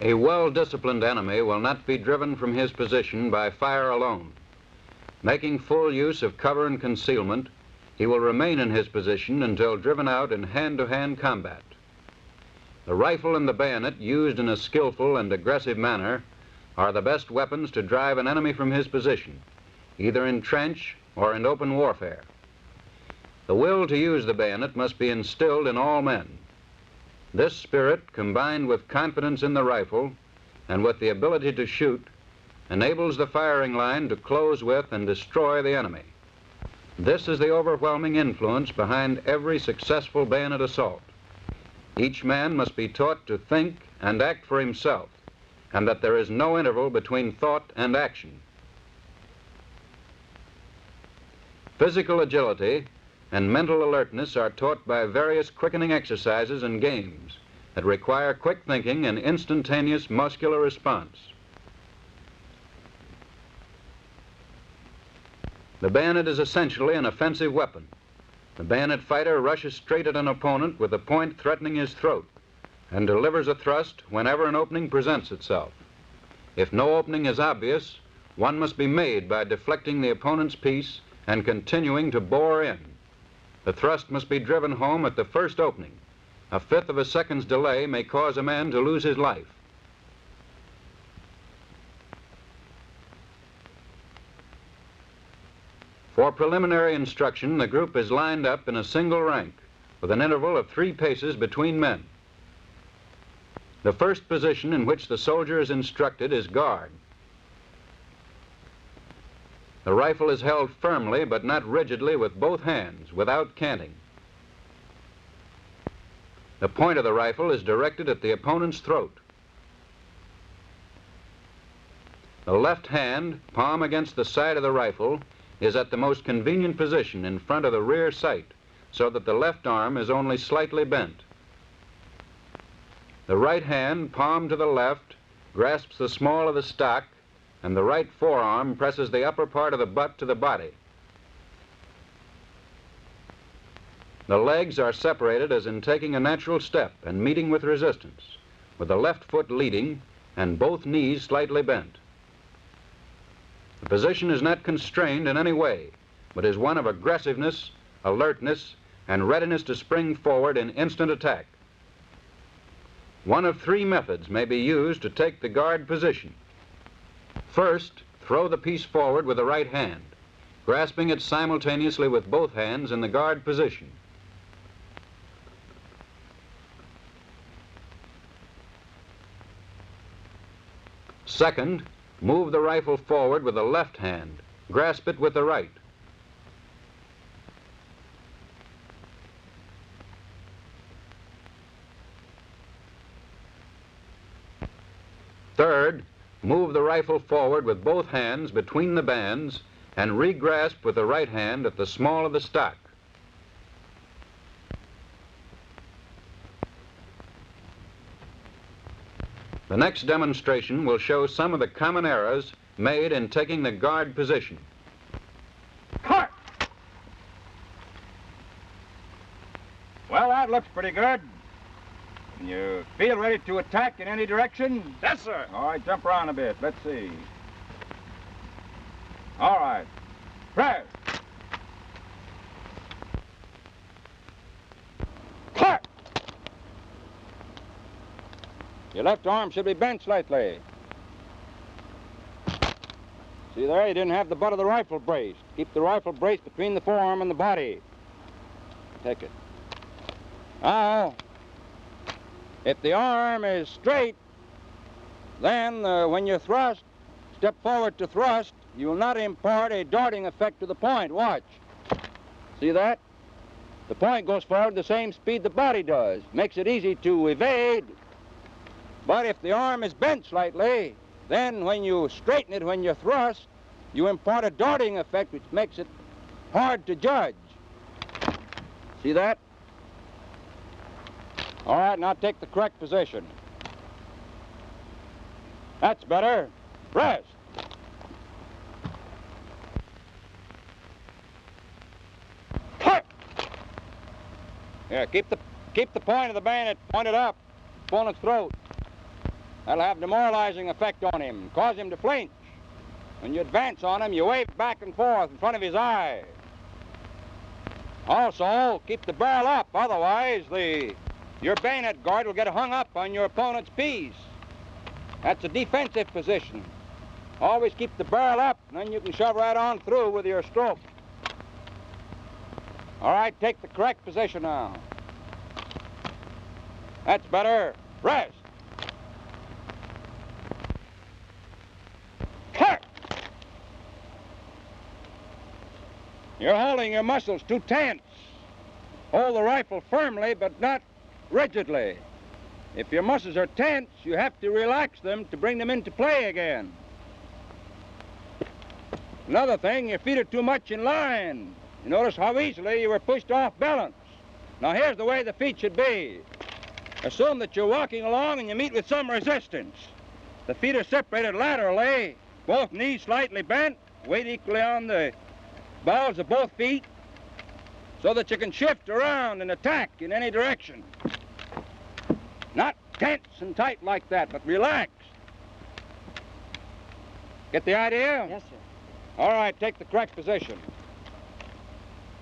A well-disciplined enemy will not be driven from his position by fire alone. Making full use of cover and concealment, he will remain in his position until driven out in hand-to-hand combat. The rifle and the bayonet, used in a skillful and aggressive manner, are the best weapons to drive an enemy from his position, either in trench or in open warfare. The will to use the bayonet must be instilled in all men. This spirit, combined with confidence in the rifle and with the ability to shoot, enables the firing line to close with and destroy the enemy. This is the overwhelming influence behind every successful bayonet assault. Each man must be taught to think and act for himself, and that there is no interval between thought and action. Physical agility and mental alertness are taught by various quickening exercises and games that require quick thinking and instantaneous muscular response. The bayonet is essentially an offensive weapon. The bayonet fighter rushes straight at an opponent with the point threatening his throat and delivers a thrust whenever an opening presents itself. If no opening is obvious, one must be made by deflecting the opponent's piece and continuing to bore in. The thrust must be driven home at the first opening. A fifth of a second's delay may cause a man to lose his life. For preliminary instruction, the group is lined up in a single rank with an interval of 3 paces between men. The first position in which the soldier is instructed is guard. The rifle is held firmly but not rigidly with both hands, without canting. The point of the rifle is directed at the opponent's throat. The left hand, palm against the side of the rifle, is at the most convenient position in front of the rear sight, so that the left arm is only slightly bent. The right hand, palm to the left, grasps the small of the stock, and the right forearm presses the upper part of the butt to the body. The legs are separated as in taking a natural step and meeting with resistance, with the left foot leading and both knees slightly bent. The position is not constrained in any way, but is one of aggressiveness, alertness, and readiness to spring forward in instant attack. One of 3 methods may be used to take the guard position. First, throw the piece forward with the right hand, grasping it simultaneously with both hands in the guard position. Second, move the rifle forward with the left hand, grasp it with the right. Third, move the rifle forward with both hands between the bands and re-grasp with the right hand at the small of the stock. The next demonstration will show some of the common errors made in taking the guard position. Cut! Well, that looks pretty good. Can you feel ready to attack in any direction? Yes, sir. All right, jump around a bit. Let's see. All right. Press. Cut! Your left arm should be bent slightly. See there, you didn't have the butt of the rifle braced. Keep the rifle braced between the forearm and the body. Take it. Now, if the arm is straight, then when you thrust, step forward to thrust, you will not impart a darting effect to the point. Watch. See that? The point goes forward the same speed the body does. Makes it easy to evade. But if the arm is bent slightly, then when you straighten it when you thrust, you impart a darting effect which makes it hard to judge. See that? All right, now take the correct position. That's better. Rest. Cut! Yeah, keep the point of the bayonet pointed up, opponent's throat. That'll have a demoralizing effect on him, cause him to flinch. When you advance on him, you wave back and forth in front of his eye. Also, keep the barrel up, otherwise your bayonet guard will get hung up on your opponent's piece. That's a defensive position. Always keep the barrel up, and then you can shove right on through with your stroke. All right, take the correct position now. That's better. Rest. Cut! You're holding your muscles too tense. Hold the rifle firmly, but not rigidly. If your muscles are tense, you have to relax them to bring them into play again. Another thing, your feet are too much in line. You notice how easily you were pushed off balance. Now here's the way the feet should be. Assume that you're walking along and you meet with some resistance. The feet are separated laterally, both knees slightly bent, weight equally on the balls of both feet, so that you can shift around and attack in any direction. Not tense and tight like that, but relaxed. Get the idea? Yes, sir. All right, take the correct position.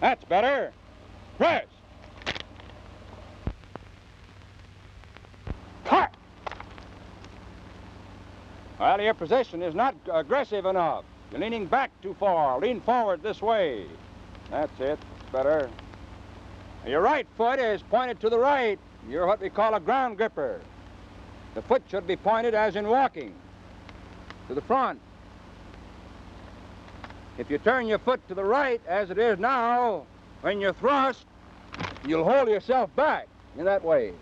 That's better. Press. Cut. Well, your position is not aggressive enough. You're leaning back too far. Lean forward this way. That's it. Better. Your right foot is pointed to the right. You're what we call a ground gripper. The foot should be pointed as in walking, to the front. If you turn your foot to the right, as it is now, when you thrust, you'll hold yourself back in that way.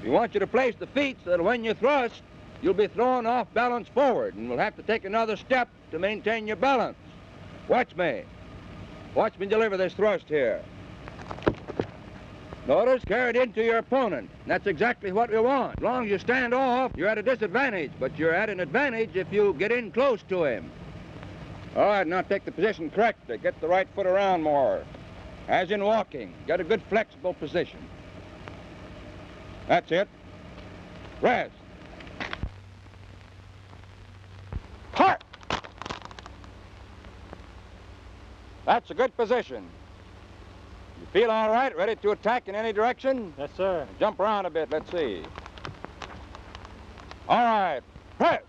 We want you to place the feet so that when you thrust, you'll be thrown off balance forward, and we'll have to take another step to maintain your balance. Watch me. Watch me deliver this thrust here. Notice, carry it into your opponent. That's exactly what we want. As long as you stand off, you're at a disadvantage, but you're at an advantage if you get in close to him. All right, now take the position correctly. Get the right foot around more. As in walking, get a good flexible position. That's it. Rest. Cut! That's a good position. You feel all right, ready to attack in any direction? Yes, sir. Jump around a bit, let's see. All right, press.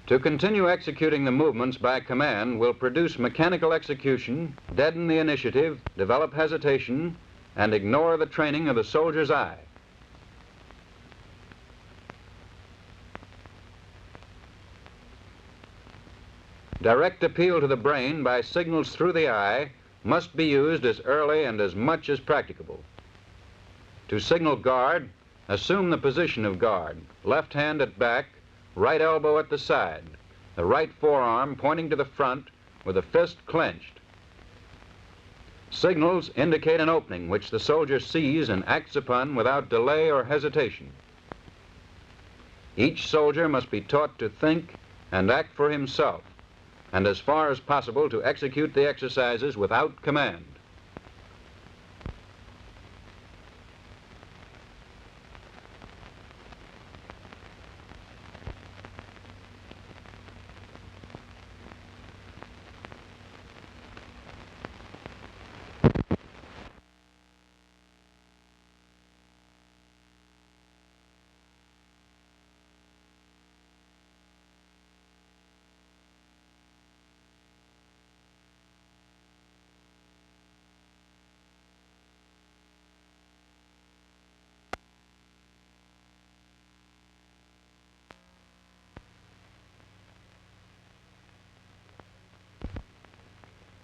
To continue executing the movements by command will produce mechanical execution, deaden the initiative, develop hesitation, and ignore the training of the soldier's eye. Direct appeal to the brain by signals through the eye must be used as early and as much as practicable. To signal guard, assume the position of guard, left hand at back, right elbow at the side, the right forearm pointing to the front with the fist clenched. Signals indicate an opening which the soldier sees and acts upon without delay or hesitation. Each soldier must be taught to think and act for himself, and as far as possible to execute the exercises without command.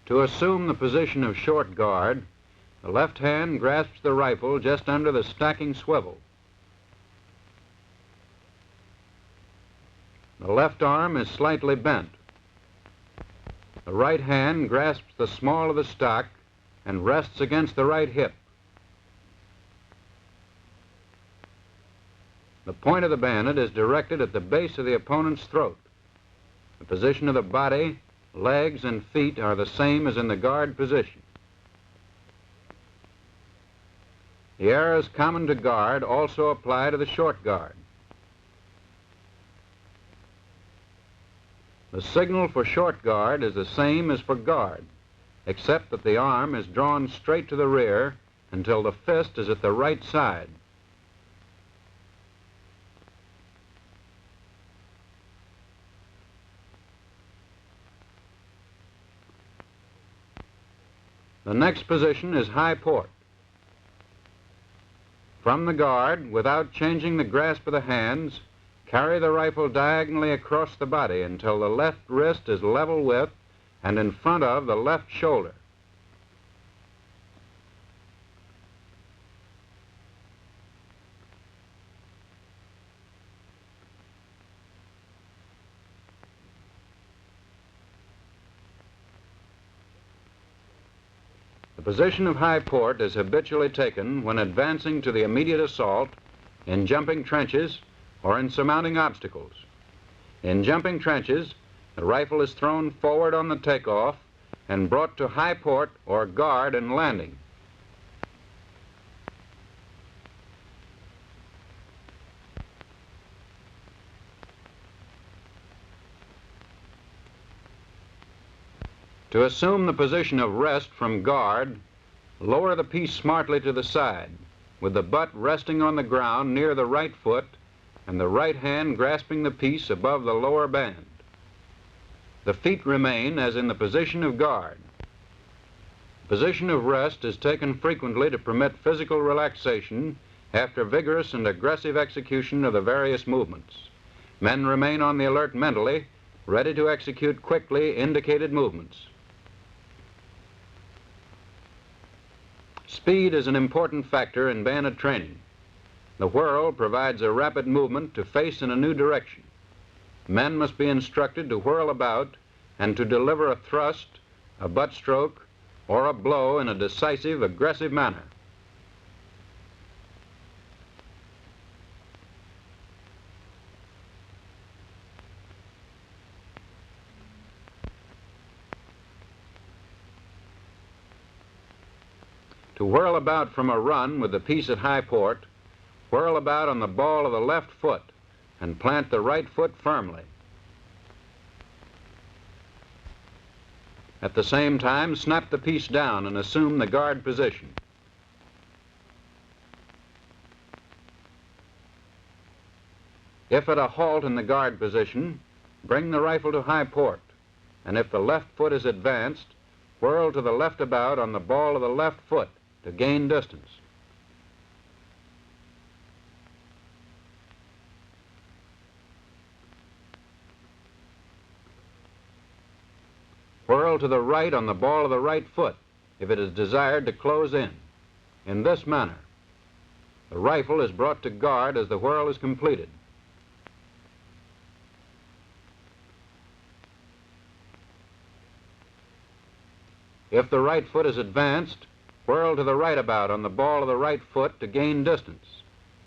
To assume the position of short guard, the left hand grasps the rifle just under the stacking swivel. The left arm is slightly bent. The right hand grasps the small of the stock and rests against the right hip. The point of the bayonet is directed at the base of the opponent's throat. The position of the body, legs, and feet are the same as in the guard position. The errors common to guard also apply to the short guard. The signal for short guard is the same as for guard, except that the arm is drawn straight to the rear until the fist is at the right side. The next position is high port. From the guard, without changing the grasp of the hands, carry the rifle diagonally across the body until the left wrist is level with and in front of the left shoulder. The position of high port is habitually taken when advancing to the immediate assault, in jumping trenches, or in surmounting obstacles. In jumping trenches, the rifle is thrown forward on the takeoff and brought to high port or guard in landing. To assume the position of rest from guard, lower the piece smartly to the side, with the butt resting on the ground near the right foot and the right hand grasping the piece above the lower band. The feet remain as in the position of guard. The position of rest is taken frequently to permit physical relaxation after vigorous and aggressive execution of the various movements. Men remain on the alert mentally, ready to execute quickly indicated movements. Speed is an important factor in bayonet training. The whirl provides a rapid movement to face in a new direction. Men must be instructed to whirl about and to deliver a thrust, a butt stroke, or a blow in a decisive, aggressive manner. To whirl about from a run with the piece at high port, whirl about on the ball of the left foot and plant the right foot firmly. At the same time, snap the piece down and assume the guard position. If at a halt in the guard position, bring the rifle to high port, and if the left foot is advanced, whirl to the left about on the ball of the left foot to gain distance. Whirl to the right on the ball of the right foot if it is desired to close in. In this manner, the rifle is brought to guard as the whirl is completed. If the right foot is advanced, whirl to the right about on the ball of the right foot to gain distance,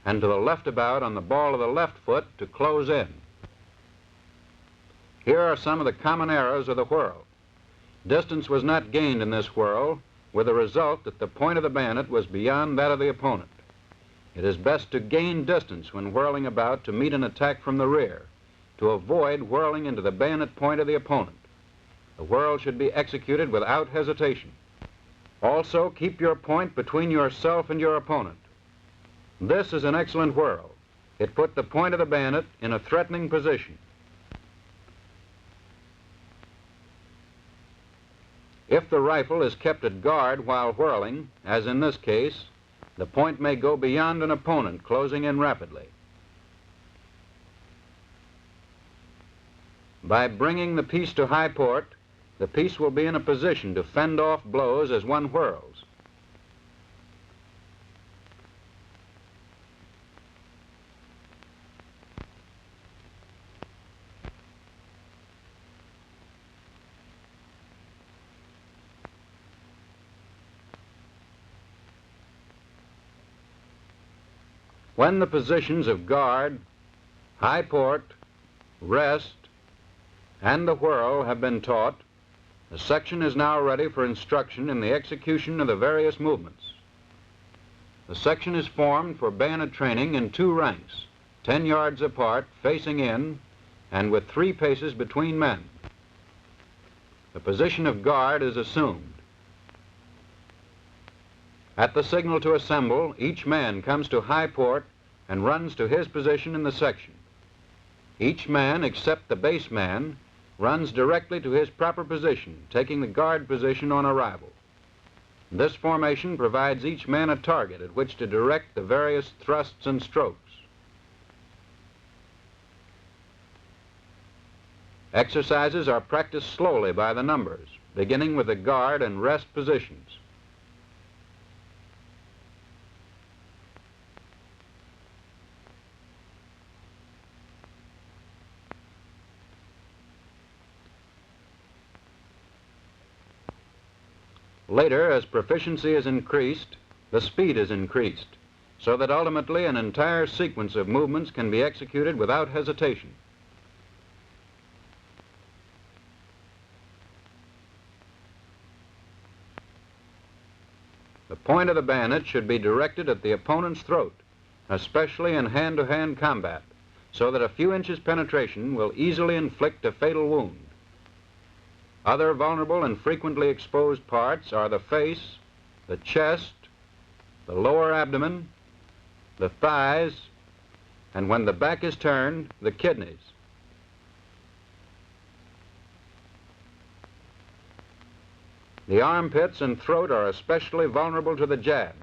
and to the left about on the ball of the left foot to close in. Here are some of the common errors of the whirl. Distance was not gained in this whirl, with the result that the point of the bayonet was beyond that of the opponent. It is best to gain distance when whirling about to meet an attack from the rear, to avoid whirling into the bayonet point of the opponent. The whirl should be executed without hesitation. Also, keep your point between yourself and your opponent. This is an excellent whirl. It put the point of the bayonet in a threatening position. If the rifle is kept at guard while whirling, as in this case, the point may go beyond an opponent, closing in rapidly. By bringing the piece to high port, the piece will be in a position to fend off blows as one whirls. When the positions of guard, high port, rest, and the whirl have been taught, the section is now ready for instruction in the execution of the various movements. The section is formed for bayonet training in 2 ranks, 10 yards apart, facing in, and with 3 paces between men. The position of guard is assumed. At the signal to assemble, each man comes to high port and runs to his position in the section. Each man, except the base man, runs directly to his proper position, taking the guard position on arrival. This formation provides each man a target at which to direct the various thrusts and strokes. Exercises are practiced slowly by the numbers, beginning with the guard and rest positions. Later, as proficiency is increased, the speed is increased, so that ultimately an entire sequence of movements can be executed without hesitation. The point of the bayonet should be directed at the opponent's throat, especially in hand-to-hand combat, so that a few inches penetration will easily inflict a fatal wound. Other vulnerable and frequently exposed parts are the face, the chest, the lower abdomen, the thighs, and when the back is turned, the kidneys. The armpits and throat are especially vulnerable to the jab.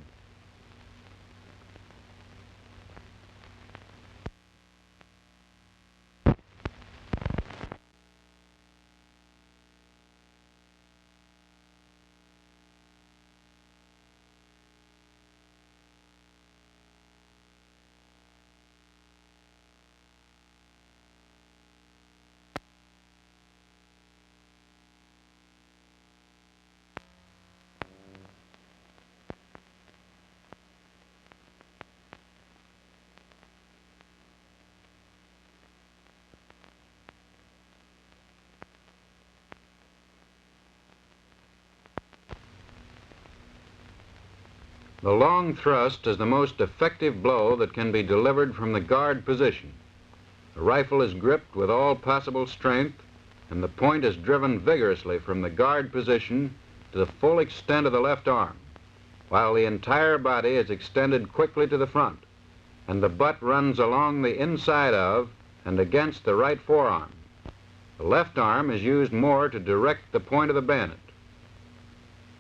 The long thrust is the most effective blow that can be delivered from the guard position. The rifle is gripped with all possible strength, and the point is driven vigorously from the guard position to the full extent of the left arm, while the entire body is extended quickly to the front, and the butt runs along the inside of and against the right forearm. The left arm is used more to direct the point of the bayonet.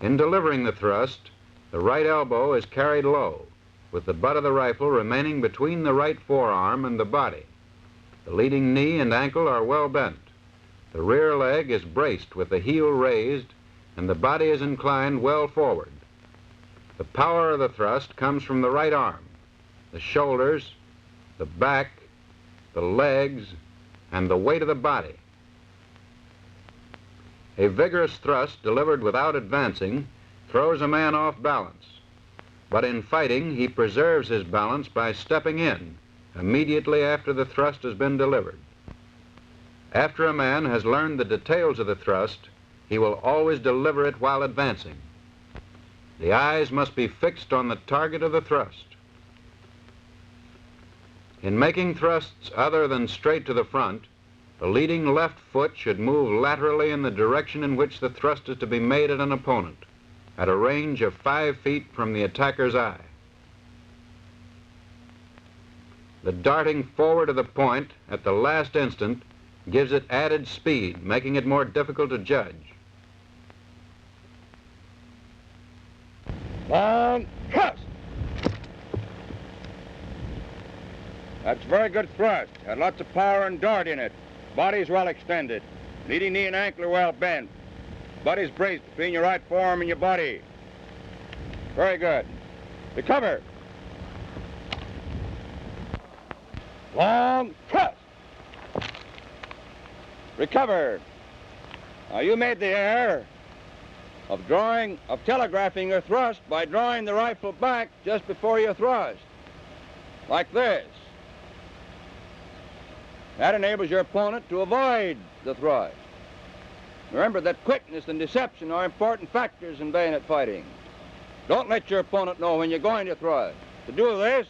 In delivering the thrust, the right elbow is carried low, with the butt of the rifle remaining between the right forearm and the body. The leading knee and ankle are well bent. The rear leg is braced with the heel raised, and the body is inclined well forward. The power of the thrust comes from the right arm, the shoulders, the back, the legs, and the weight of the body. A vigorous thrust delivered without advancing throws a man off balance, but in fighting he preserves his balance by stepping in immediately after the thrust has been delivered. After a man has learned the details of the thrust, he will always deliver it while advancing. The eyes must be fixed on the target of the thrust. In making thrusts other than straight to the front, the leading left foot should move laterally in the direction in which the thrust is to be made at an opponent, at a range of 5 feet from the attacker's eye. The darting forward of the point at the last instant gives it added speed, making it more difficult to judge. Long thrust. That's a very good thrust. Had lots of power and dart in it. Body's well extended. Leading knee and ankle are well bent. Body's braced between your right forearm and your body. Very good. Recover. Long thrust. Recover. Now you made the error of telegraphing your thrust by drawing the rifle back just before you thrust, like this. That enables your opponent to avoid the thrust. Remember that quickness and deception are important factors in bayonet fighting. Don't let your opponent know when you're going to thrust. To do this,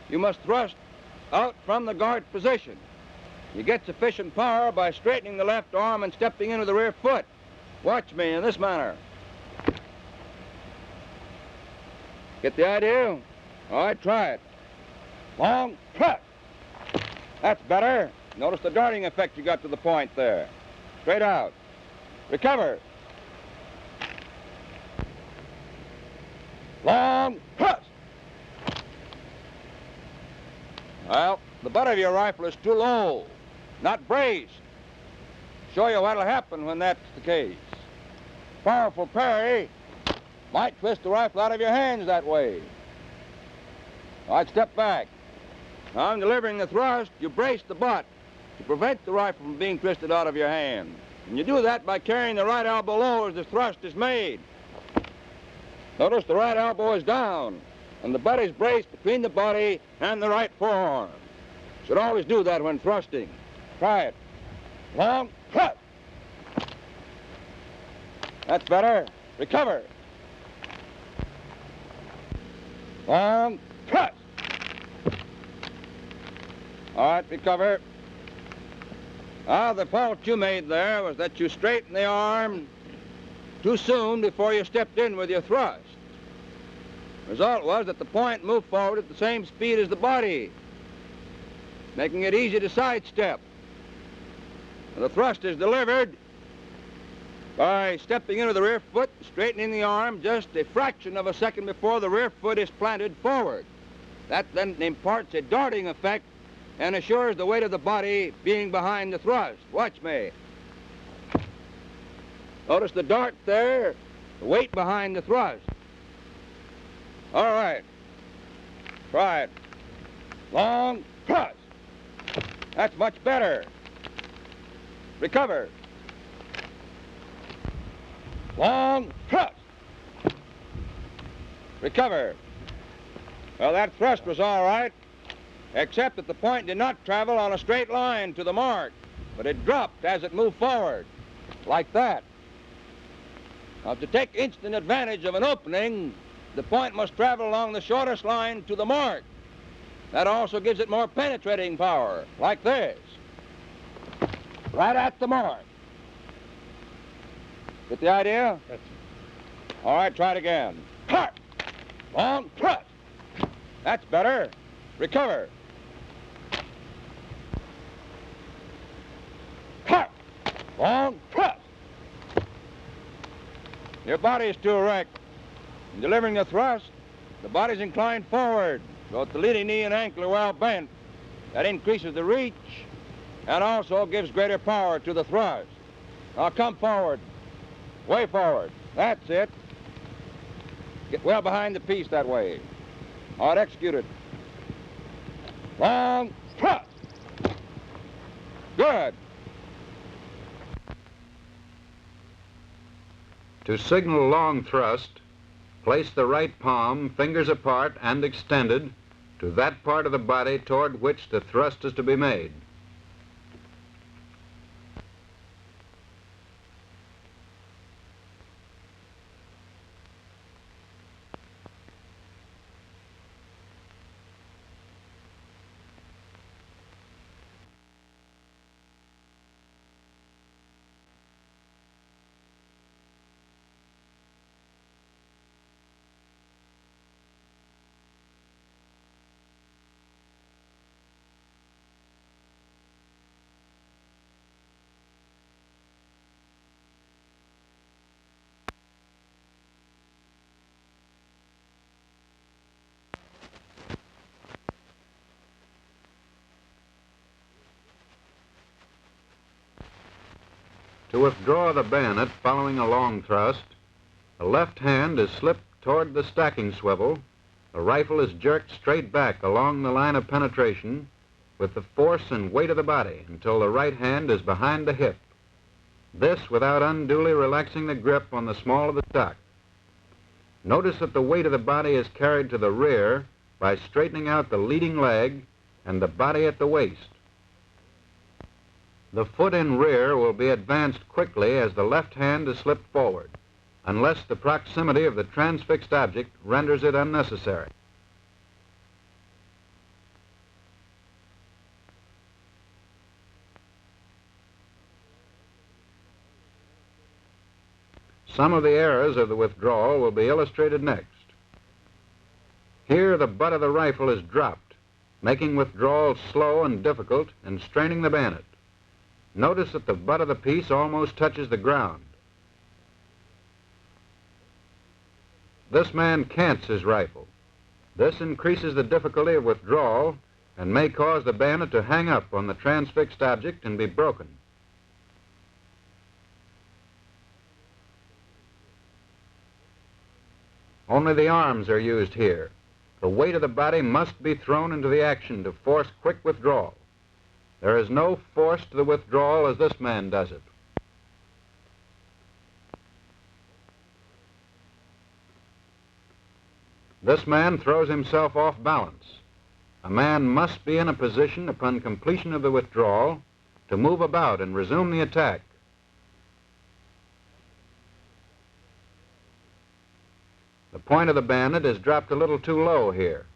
you must thrust out from the guard position. You get sufficient power by straightening the left arm and stepping into the rear foot. Watch me in this manner. Get the idea? All right, try it. Long thrust. That's better. Notice the darting effect you got to the point there. Straight out. Recover. Long thrust. Well, the butt of your rifle is too low, not braced. Show you what'll happen when that's the case. Powerful parry might twist the rifle out of your hands that way. All right, step back. Now, in delivering the thrust, you brace the butt to prevent the rifle from being twisted out of your hand. And you do that by carrying the right elbow low as the thrust is made. Notice the right elbow is down, and the butt is braced between the body and the right forearm. Should always do that when thrusting. Try it. Long thrust. That's better. Recover. Long thrust. All right, recover. The fault you made there was that you straightened the arm too soon before you stepped in with your thrust. The result was that the point moved forward at the same speed as the body, making it easy to sidestep. The thrust is delivered by stepping into the rear foot, straightening the arm just a fraction of a second before the rear foot is planted forward. That then imparts a darting effect and assures the weight of the body being behind the thrust. Watch me. Notice the dart there, the weight behind the thrust. All right. Try it. Long thrust. That's much better. Recover. Long thrust. Recover. Well, that thrust was all right, except that the point did not travel on a straight line to the mark, but it dropped as it moved forward, like that. Now, to take instant advantage of an opening, the point must travel along the shortest line to the mark. That also gives it more penetrating power, like this. Right at the mark. Get the idea? That's All right, try it again. Cut! Long thrust. That's better. Recover. Cut! Long thrust. Your body is too erect. In delivering the thrust, the body's inclined forward, so that the leading knee and ankle are well bent. That increases the reach and also gives greater power to the thrust. Now come forward, way forward. That's it. Get well behind the piece that way. All right, execute it. Long thrust. Good. To signal long thrust, place the right palm, fingers apart and extended, to that part of the body toward which the thrust is to be made. To withdraw the bayonet following a long thrust, the left hand is slipped toward the stacking swivel, the rifle is jerked straight back along the line of penetration with the force and weight of the body until the right hand is behind the hip. This without unduly relaxing the grip on the small of the stock. Notice that the weight of the body is carried to the rear by straightening out the leading leg and the body at the waist. The foot in rear will be advanced quickly as the left hand is slipped forward. unless the proximity of the transfixed object renders it unnecessary. Some of the errors of the withdrawal will be illustrated next. Here the butt of the rifle is dropped, making withdrawal slow and difficult and straining the bayonet. Notice that the butt of the piece almost touches the ground. This man cants his rifle. This increases the difficulty of withdrawal and may cause the bayonet to hang up on the transfixed object and be broken. Only the arms are used here. The weight of the body must be thrown into the action to force quick withdrawal. There is no force to the withdrawal as this man does it. This man throws himself off balance. A man must be in a position upon completion of the withdrawal to move about and resume the attack. The point of the bayonet is dropped a little too low here.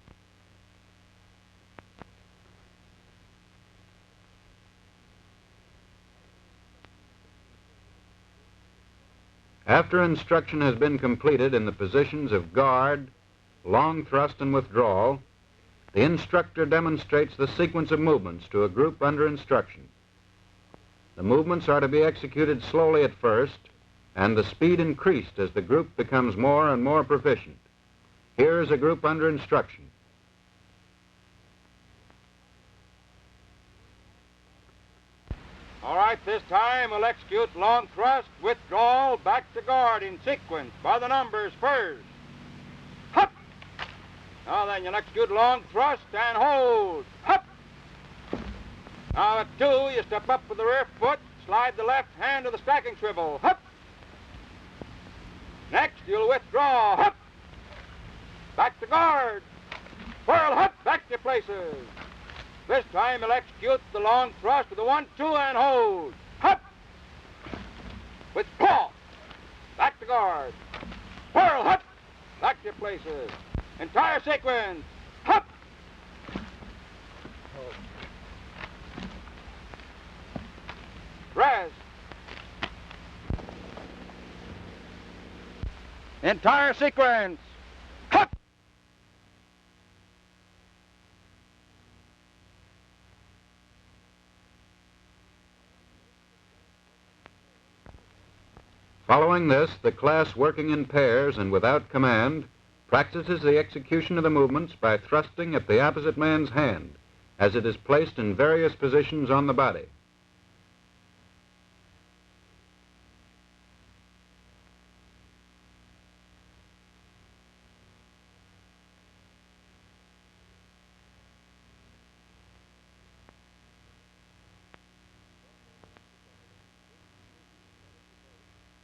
After instruction has been completed in the positions of guard, long thrust, and withdrawal, the instructor demonstrates the sequence of movements to a group under instruction. The movements are to be executed slowly at first, and the speed increased as the group becomes more and more proficient. Here is a group under instruction. All right, this time we'll execute long thrust, withdrawal, back to guard in sequence by the numbers first. Hup! Now then, you'll execute long thrust and hold. Hup! Now at 2, you step up with the rear foot, slide the left hand to the stacking swivel. Hup! Next, you'll withdraw. Hup! Back to guard. Whirl, hup! Back to your places. This time you'll execute the long thrust with the 1, 2, and hold. Hup! Withdraw. Back to guard. Whirl, hup! Back to your places. Entire sequence. Hup! Rest. Entire sequence. Hup! Following this, the class working in pairs and without command practices the execution of the movements by thrusting at the opposite man's hand as it is placed in various positions on the body.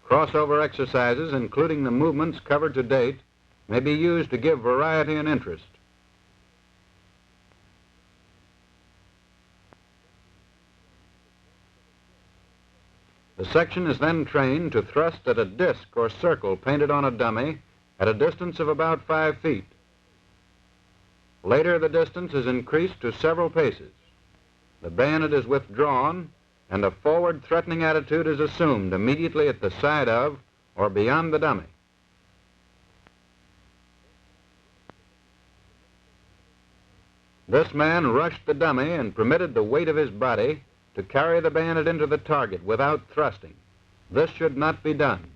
Crossover exercises, including the movements covered to date, may be used to give variety and interest. The section is then trained to thrust at a disc or circle painted on a dummy at a distance of about 5 feet. Later, the distance is increased to several paces. The bayonet is withdrawn, and a forward threatening attitude is assumed immediately at the side of or beyond the dummy. This man rushed the dummy and permitted the weight of his body to carry the bayonet into the target without thrusting. This should not be done.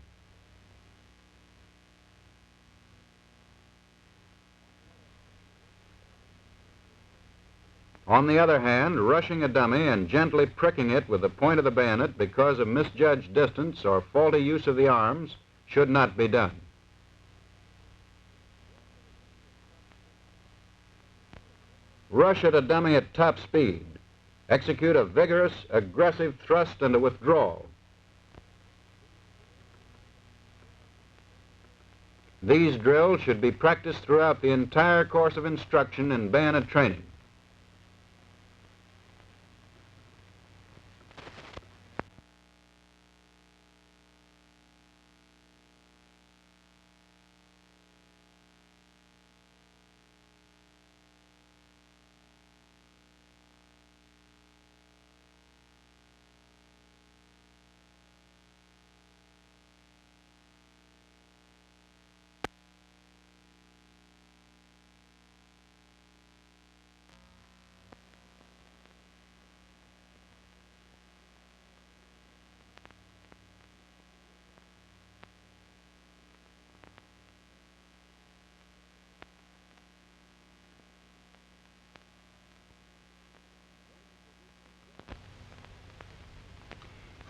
On the other hand, rushing a dummy and gently pricking it with the point of the bayonet because of misjudged distance or faulty use of the arms should not be done. Rush at a dummy at top speed. Execute a vigorous, aggressive thrust and a withdrawal. These drills should be practiced throughout the entire course of instruction in bayonet training.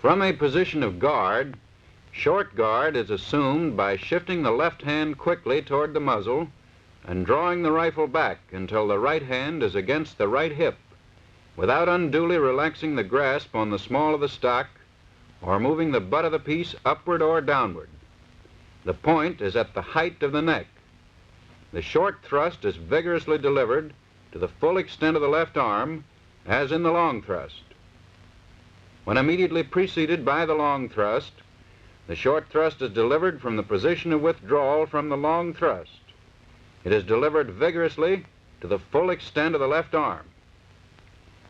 From a position of guard, short guard is assumed by shifting the left hand quickly toward the muzzle and drawing the rifle back until the right hand is against the right hip, without unduly relaxing the grasp on the small of the stock or moving the butt of the piece upward or downward. The point is at the height of the neck. The short thrust is vigorously delivered to the full extent of the left arm, as in the long thrust. When immediately preceded by the long thrust, the short thrust is delivered from the position of withdrawal from the long thrust. It is delivered vigorously to the full extent of the left arm.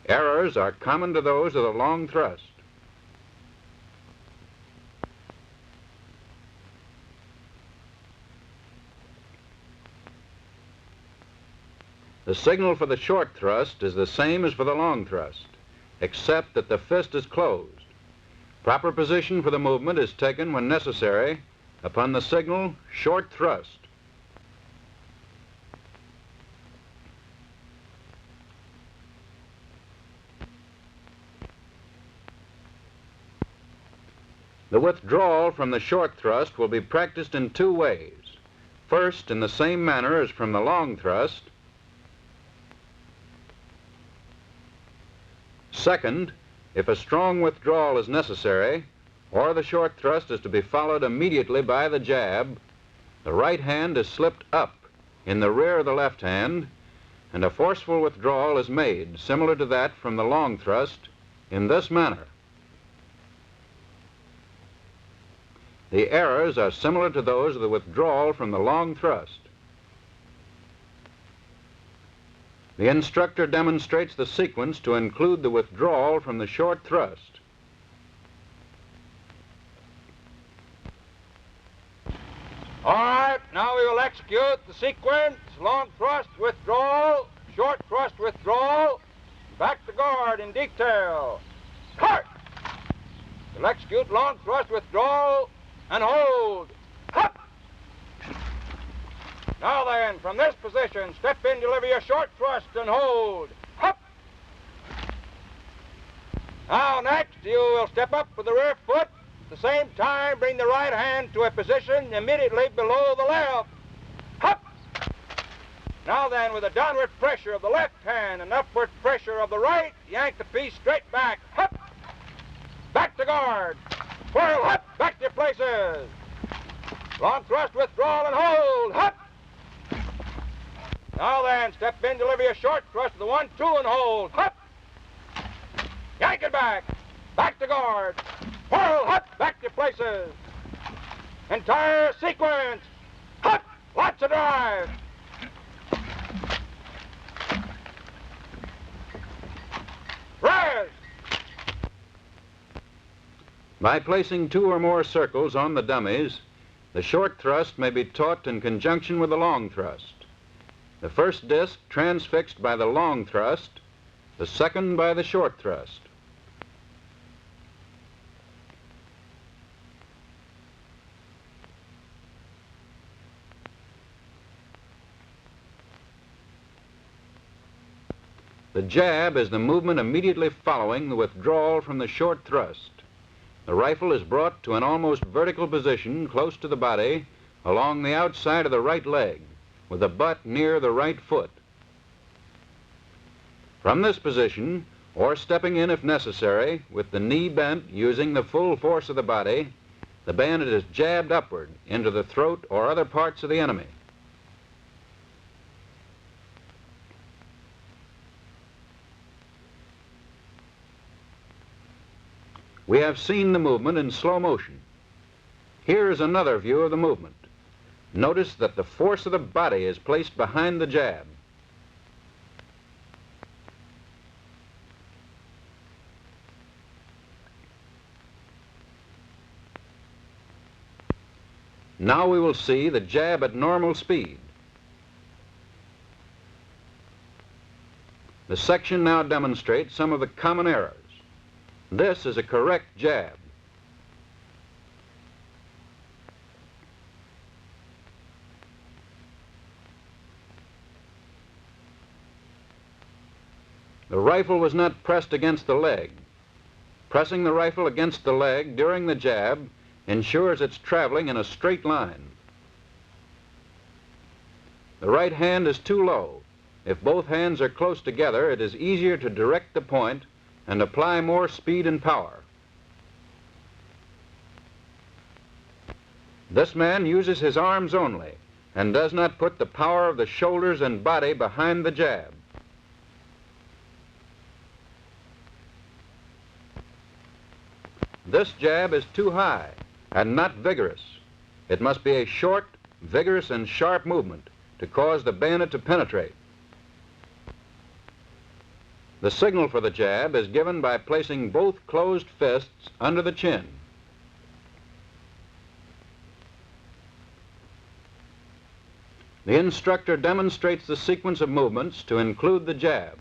Errors are common to those of the long thrust. The signal for the short thrust is the same as for the long thrust, except that the fist is closed. Proper position for the movement is taken when necessary upon the signal short thrust. The withdrawal from the short thrust will be practiced in two ways. First, in the same manner as from the long thrust. Second, if a strong withdrawal is necessary, or the short thrust is to be followed immediately by the jab, the right hand is slipped up in the rear of the left hand, and a forceful withdrawal is made, similar to that from the long thrust, in this manner. The errors are similar to those of the withdrawal from the long thrust. The instructor demonstrates the sequence to include the withdrawal from the short thrust. All right, now we will execute the sequence: long thrust, withdrawal, short thrust, withdrawal, back to guard in detail. Start! We'll execute long thrust, withdrawal, and hold. Hop! Now then, from this position, step in, deliver your short thrust, and hold. Hop! Now next, you will step up with the rear foot. At the same time, bring the right hand to a position immediately below the left. Hop! Now then, with a downward pressure of the left hand and upward pressure of the right, yank the piece straight back. Hop! Back to guard. Whirl, hop, back to your places. Long thrust, withdrawal, and hold. Hop! Now then, step in, deliver your short thrust with the 1, 2, and hold. Hop! Yank it back. Back to guard. Whirl, hop, back to your places. Entire sequence. Hop! Lots of drive. Rise! By placing 2 or more circles on the dummies, the short thrust may be taught in conjunction with the long thrust. The first disc transfixed by the long thrust, the second by the short thrust. The jab is the movement immediately following the withdrawal from the short thrust. The rifle is brought to an almost vertical position close to the body along the outside of the right leg, with the butt near the right foot. From this position, or stepping in if necessary, with the knee bent using the full force of the body, the bayonet is jabbed upward into the throat or other parts of the enemy. We have seen the movement in slow motion. Here is another view of the movement. Notice that the force of the body is placed behind the jab. Now we will see the jab at normal speed. The section now demonstrates some of the common errors. This is a correct jab. The rifle was not pressed against the leg. Pressing the rifle against the leg during the jab ensures it's traveling in a straight line. The right hand is too low. If both hands are close together, it is easier to direct the point and apply more speed and power. This man uses his arms only and does not put the power of the shoulders and body behind the jab. This jab is too high and not vigorous. It must be a short, vigorous, and sharp movement to cause the bayonet to penetrate. The signal for the jab is given by placing both closed fists under the chin. The instructor demonstrates the sequence of movements to include the jab.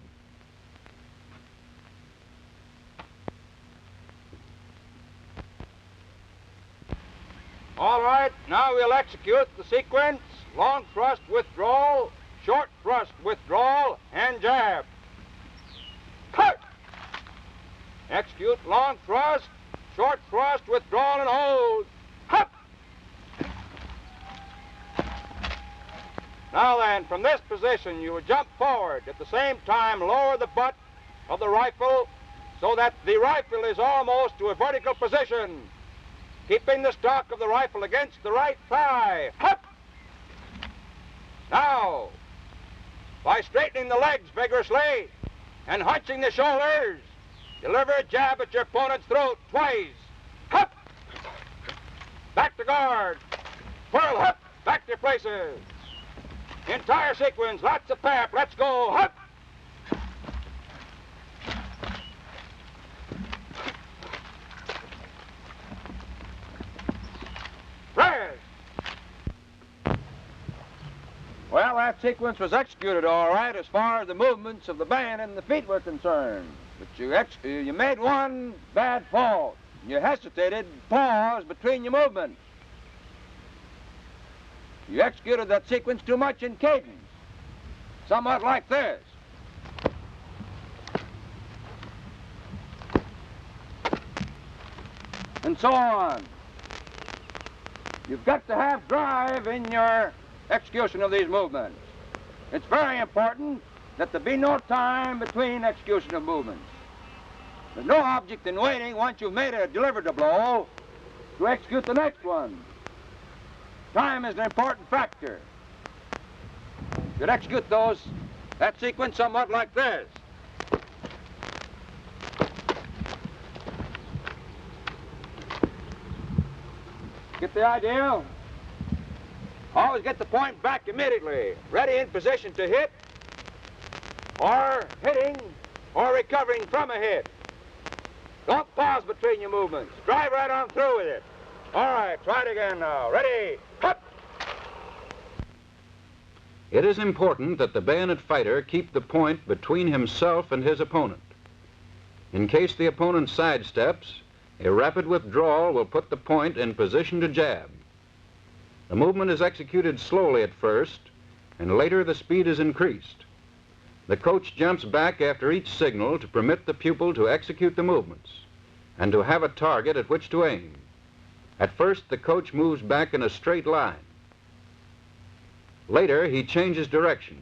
All right, now we'll execute the sequence: long thrust, withdrawal, short thrust, withdrawal, and jab. Cut! Execute long thrust, short thrust, withdrawal, and hold. Hup! Now then, from this position, you will jump forward. At the same time, lower the butt of the rifle so that the rifle is almost to a vertical position, keeping the stock of the rifle against the right thigh. Hup! Now, by straightening the legs vigorously and hunching the shoulders, deliver a jab at your opponent's throat twice. Hup! Back to guard. Whirl, hup! Back to your places. Entire sequence, lots of pep. Let's go. Hup! Rest. Well, that sequence was executed all right as far as the movements of the bayonet and the feet were concerned. But you made one bad fault. You hesitated, paused between your movements. You executed that sequence too much in cadence, somewhat like this. And so on. You've got to have drive in your execution of these movements. It's very important that there be no time between execution of movements. There's no object in waiting once you've delivered a blow to execute the next one. Time is an important factor. You'd execute that sequence somewhat like this. Get the idea? Always get the point back immediately. Ready in position to hit, or hitting, or recovering from a hit. Don't pause between your movements. Drive right on through with it. All right, try it again now. Ready? Hup! It is important that the bayonet fighter keep the point between himself and his opponent. In case the opponent sidesteps, a rapid withdrawal will put the point in position to jab. The movement is executed slowly at first, and later the speed is increased. The coach jumps back after each signal to permit the pupil to execute the movements and to have a target at which to aim. At first, the coach moves back in a straight line. Later, he changes direction.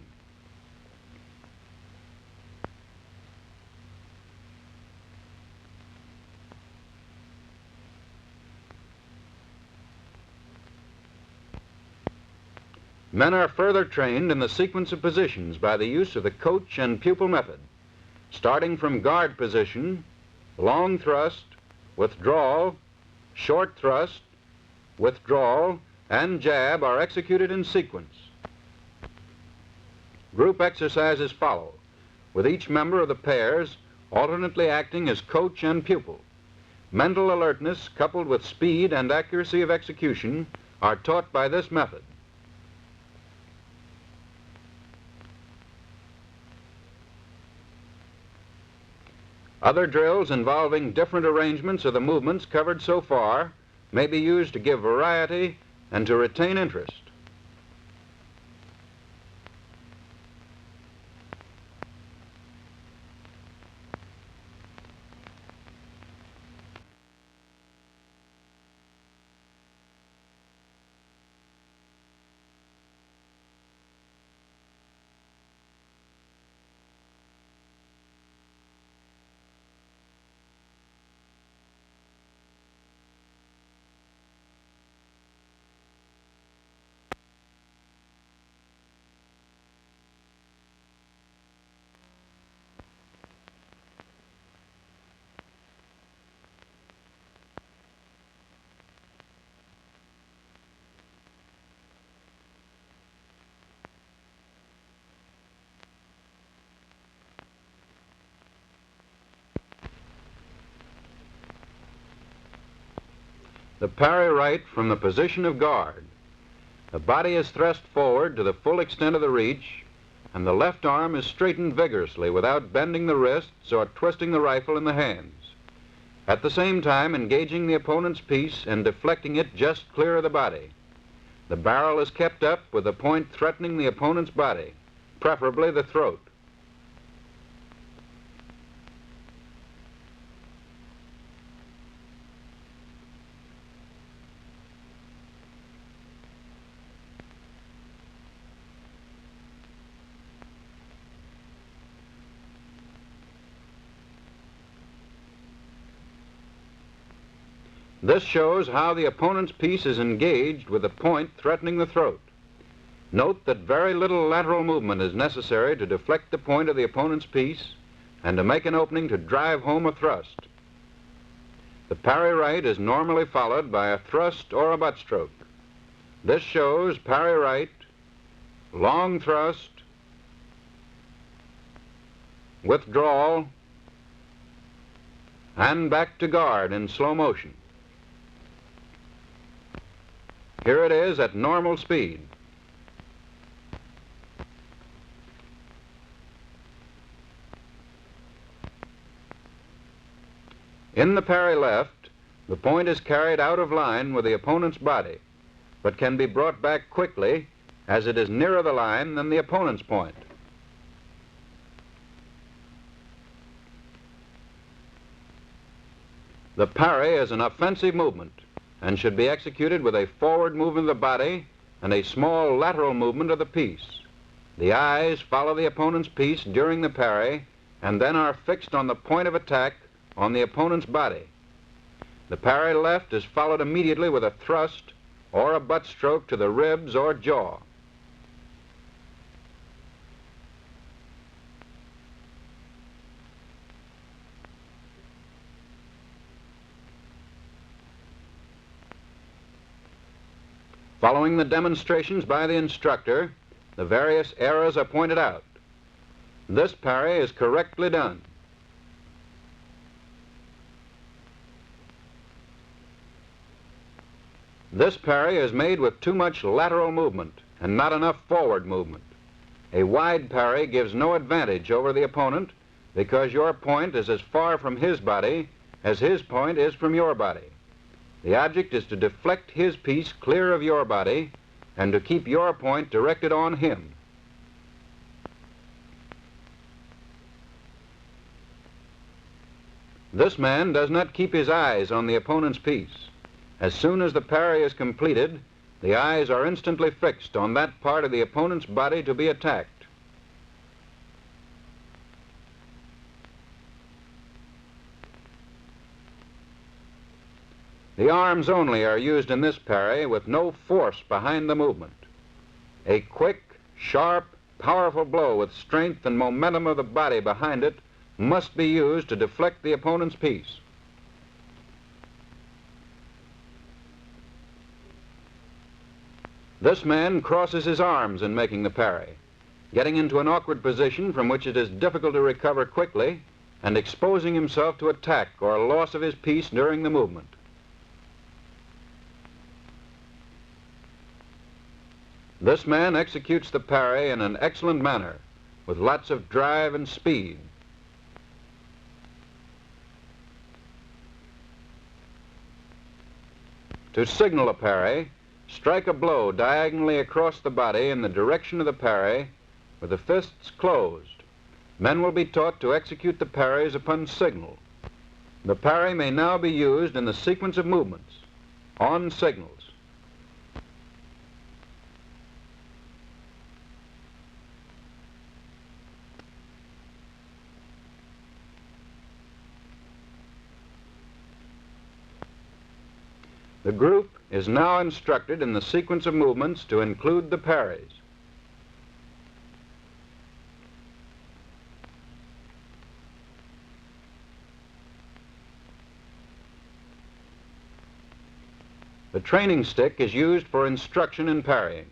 Men are further trained in the sequence of positions by the use of the coach and pupil method. Starting from guard position, long thrust, withdrawal, short thrust, withdrawal, and jab are executed in sequence. Group exercises follow, with each member of the pairs alternately acting as coach and pupil. Mental alertness coupled with speed and accuracy of execution are taught by this method. Other drills involving different arrangements of the movements covered so far may be used to give variety and to retain interest. the parry right from the position of guard. The body is thrust forward to the full extent of the reach, and the left arm is straightened vigorously without bending the wrists or twisting the rifle in the hands, at the same time engaging the opponent's piece and deflecting it just clear of the body. The barrel is kept up with the point threatening the opponent's body, preferably the throat. This shows how the opponent's piece is engaged with the point threatening the throat. Note that very little lateral movement is necessary to deflect the point of the opponent's piece and to make an opening to drive home a thrust. The parry right is normally followed by a thrust or a butt stroke. This shows parry right, long thrust, withdrawal, and back to guard in slow motion. Here it is at normal speed. In the parry left, the point is carried out of line with the opponent's body, but can be brought back quickly as it is nearer the line than the opponent's point. The parry is an offensive movement and should be executed with a forward movement of the body and a small lateral movement of the piece. The eyes follow the opponent's piece during the parry and then are fixed on the point of attack on the opponent's body. The parry left is followed immediately with a thrust or a butt stroke to the ribs or jaw. Following the demonstrations by the instructor, the various errors are pointed out. This parry is correctly done. This parry is made with too much lateral movement and not enough forward movement. A wide parry gives no advantage over the opponent because your point is as far from his body as his point is from your body. The object is to deflect his piece clear of your body and to keep your point directed on him. This man does not keep his eyes on the opponent's piece. As soon as the parry is completed, the eyes are instantly fixed on that part of the opponent's body to be attacked. The arms only are used in this parry with no force behind the movement. A quick, sharp, powerful blow with strength and momentum of the body behind it must be used to deflect the opponent's piece. This man crosses his arms in making the parry, getting into an awkward position from which it is difficult to recover quickly and exposing himself to attack or loss of his piece during the movement. This man executes the parry in an excellent manner, with lots of drive and speed. To signal a parry, strike a blow diagonally across the body in the direction of the parry with the fists closed. Men will be taught to execute the parries upon signal. The parry may now be used in the sequence of movements, on signals. The group is now instructed in the sequence of movements to include the parries. The training stick is used for instruction in parrying.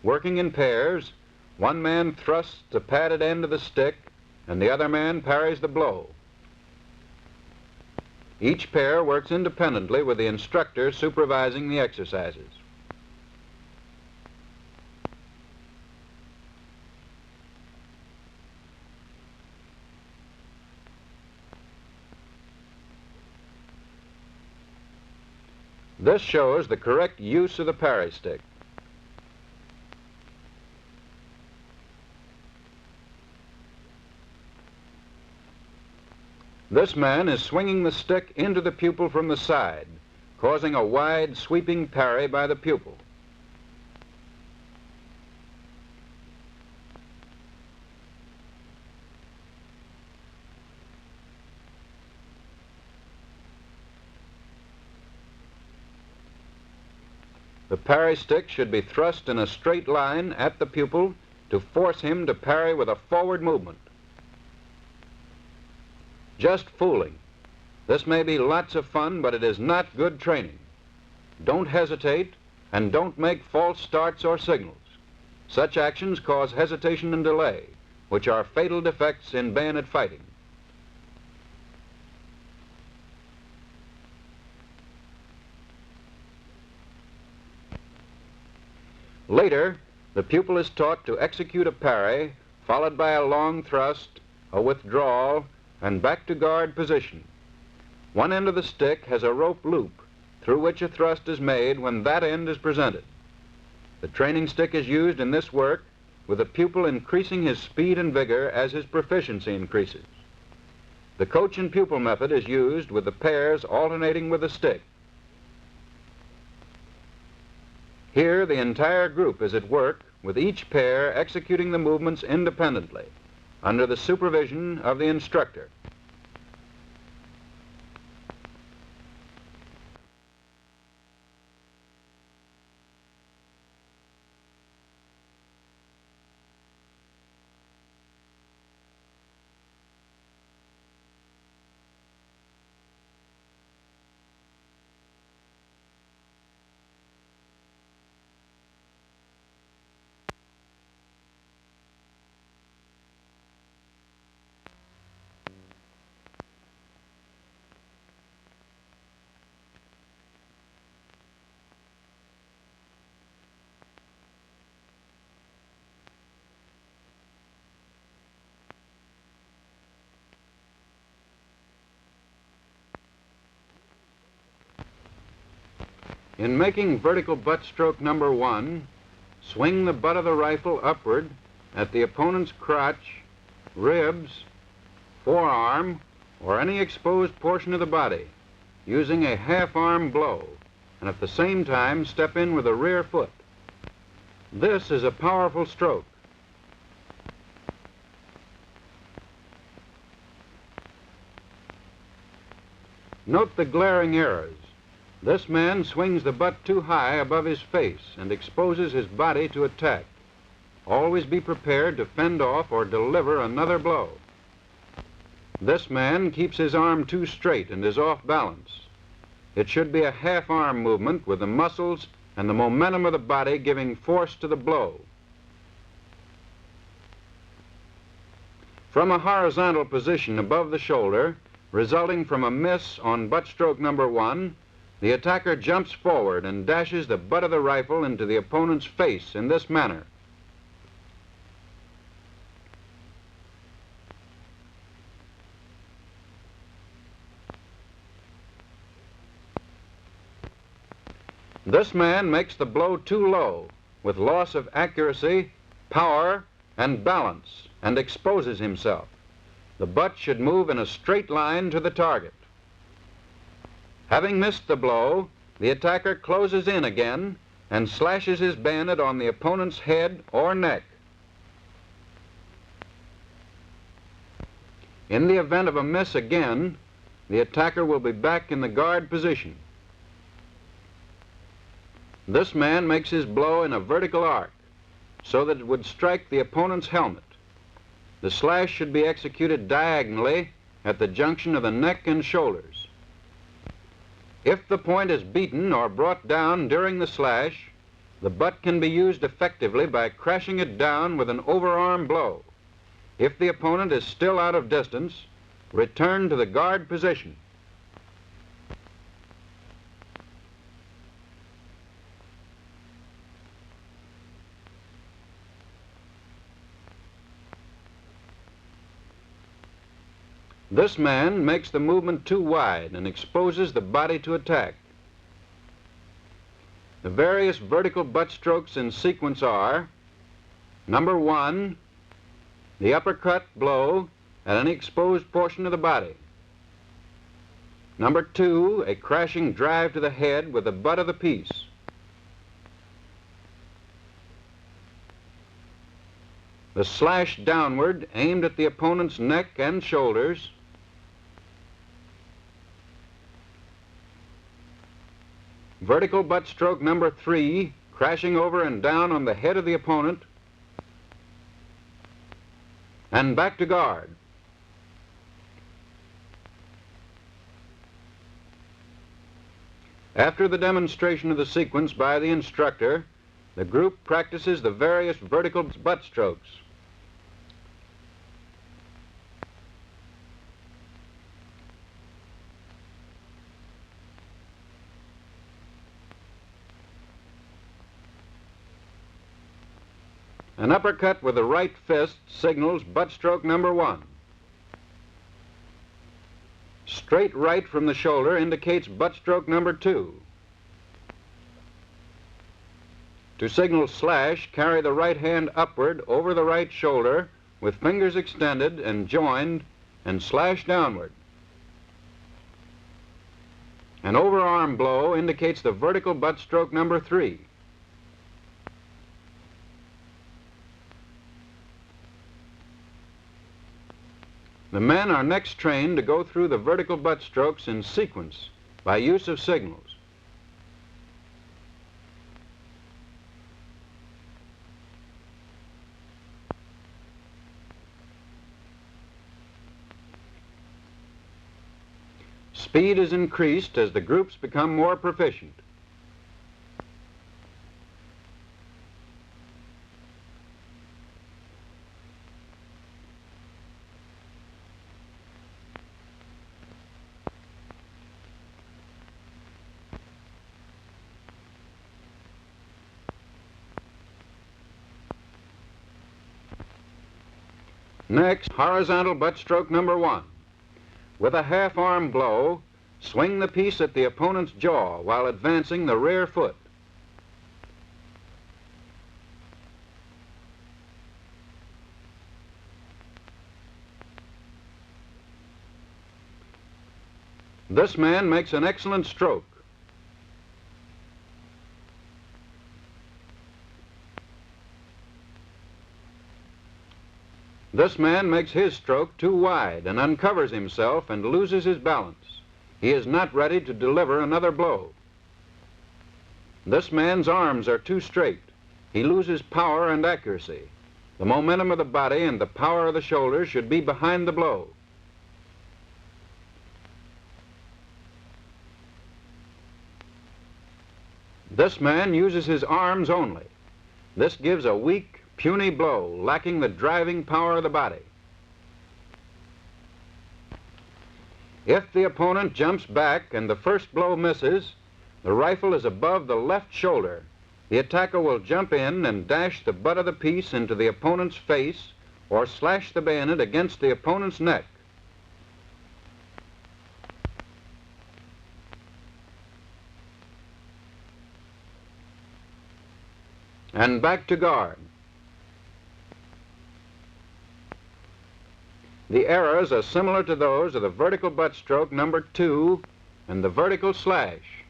Working in pairs, one man thrusts the padded end of the stick and the other man parries the blow. Each pair works independently with the instructor supervising the exercises. This shows the correct use of the parry stick. This man is swinging the stick into the pupil from the side, causing a wide, sweeping parry by the pupil. The parry stick should be thrust in a straight line at the pupil to force him to parry with a forward movement. Just fooling. This may be lots of fun, but it is not good training. Don't hesitate, and don't make false starts or signals. Such actions cause hesitation and delay, which are fatal defects in bayonet fighting. Later, the pupil is taught to execute a parry, followed by a long thrust, a withdrawal, and back to guard position. One end of the stick has a rope loop through which a thrust is made when that end is presented. The training stick is used in this work with the pupil increasing his speed and vigor as his proficiency increases. The coach and pupil method is used with the pairs alternating with the stick. Here, the entire group is at work with each pair executing the movements independently, under the supervision of the instructor. In making vertical butt stroke number 1, swing the butt of the rifle upward at the opponent's crotch, ribs, forearm, or any exposed portion of the body, using a half-arm blow, and at the same time step in with the rear foot. This is a powerful stroke. Note the glaring errors. This man swings the butt too high above his face and exposes his body to attack. Always be prepared to fend off or deliver another blow. This man keeps his arm too straight and is off balance. It should be a half-arm movement with the muscles and the momentum of the body giving force to the blow. From a horizontal position above the shoulder, resulting from a miss on butt stroke number 1, the attacker jumps forward and dashes the butt of the rifle into the opponent's face in this manner. This man makes the blow too low, with loss of accuracy, power, and balance, and exposes himself. The butt should move in a straight line to the target. Having missed the blow, the attacker closes in again and slashes his bayonet on the opponent's head or neck. In the event of a miss again, the attacker will be back in the guard position. This man makes his blow in a vertical arc so that it would strike the opponent's helmet. The slash should be executed diagonally at the junction of the neck and shoulders. If the point is beaten or brought down during the slash, the butt can be used effectively by crashing it down with an overarm blow. If the opponent is still out of distance, return to the guard position. This man makes the movement too wide and exposes the body to attack. The various vertical butt strokes in sequence are: number 1, the uppercut blow at any exposed portion of the body. Number 2, a crashing drive to the head with the butt of the piece. The slash downward aimed at the opponent's neck and shoulders. Vertical butt stroke number 3, crashing over and down on the head of the opponent. And back to guard. After the demonstration of the sequence by the instructor, the group practices the various vertical butt strokes. An uppercut with the right fist signals butt stroke number 1. Straight right from the shoulder indicates butt stroke number 2. To signal slash, carry the right hand upward over the right shoulder with fingers extended and joined, and slash downward. An overarm blow indicates the vertical butt stroke number 3. The men are next trained to go through the vertical butt strokes in sequence by use of signals. Speed is increased as the groups become more proficient. Next, horizontal butt stroke number 1. With a half-arm blow, swing the piece at the opponent's jaw while advancing the rear foot. This man makes an excellent stroke. This man makes his stroke too wide and uncovers himself and loses his balance. He is not ready to deliver another blow. This man's arms are too straight. He loses power and accuracy. The momentum of the body and the power of the shoulders should be behind the blow. This man uses his arms only. This gives a weak, puny blow, lacking the driving power of the body. If the opponent jumps back and the first blow misses, the rifle is above the left shoulder. The attacker will jump in and dash the butt of the piece into the opponent's face or slash the bayonet against the opponent's neck. And back to guard. The errors are similar to those of the vertical butt stroke number 2 and the vertical slash.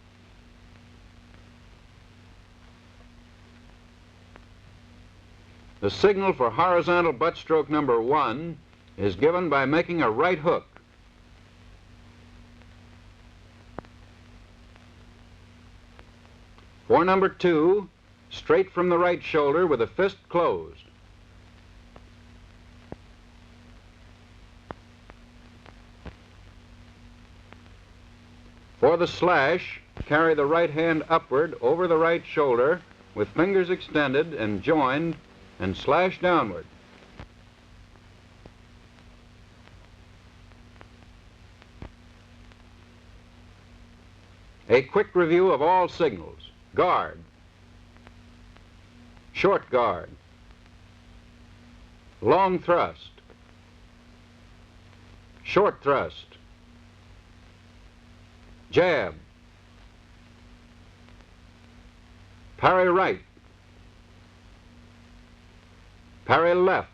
The signal for horizontal butt stroke number 1 is given by making a right hook. For number 2, straight from the right shoulder with the fist closed. For the slash, carry the right hand upward over the right shoulder with fingers extended and joined, and slash downward. A quick review of all signals. Guard, short guard, long thrust, short thrust, jab, parry right, parry left,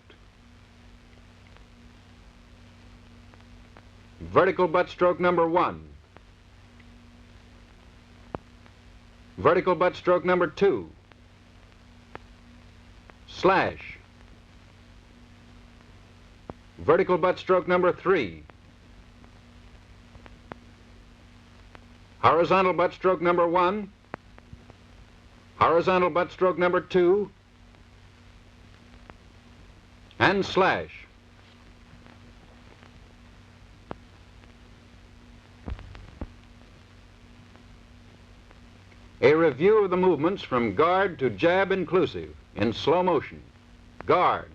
vertical butt stroke number 1, vertical butt stroke number 2, slash, vertical butt stroke number 3, horizontal butt stroke number 1, horizontal butt stroke number 2, and slash. A review of the movements from guard to jab inclusive in slow motion. Guard,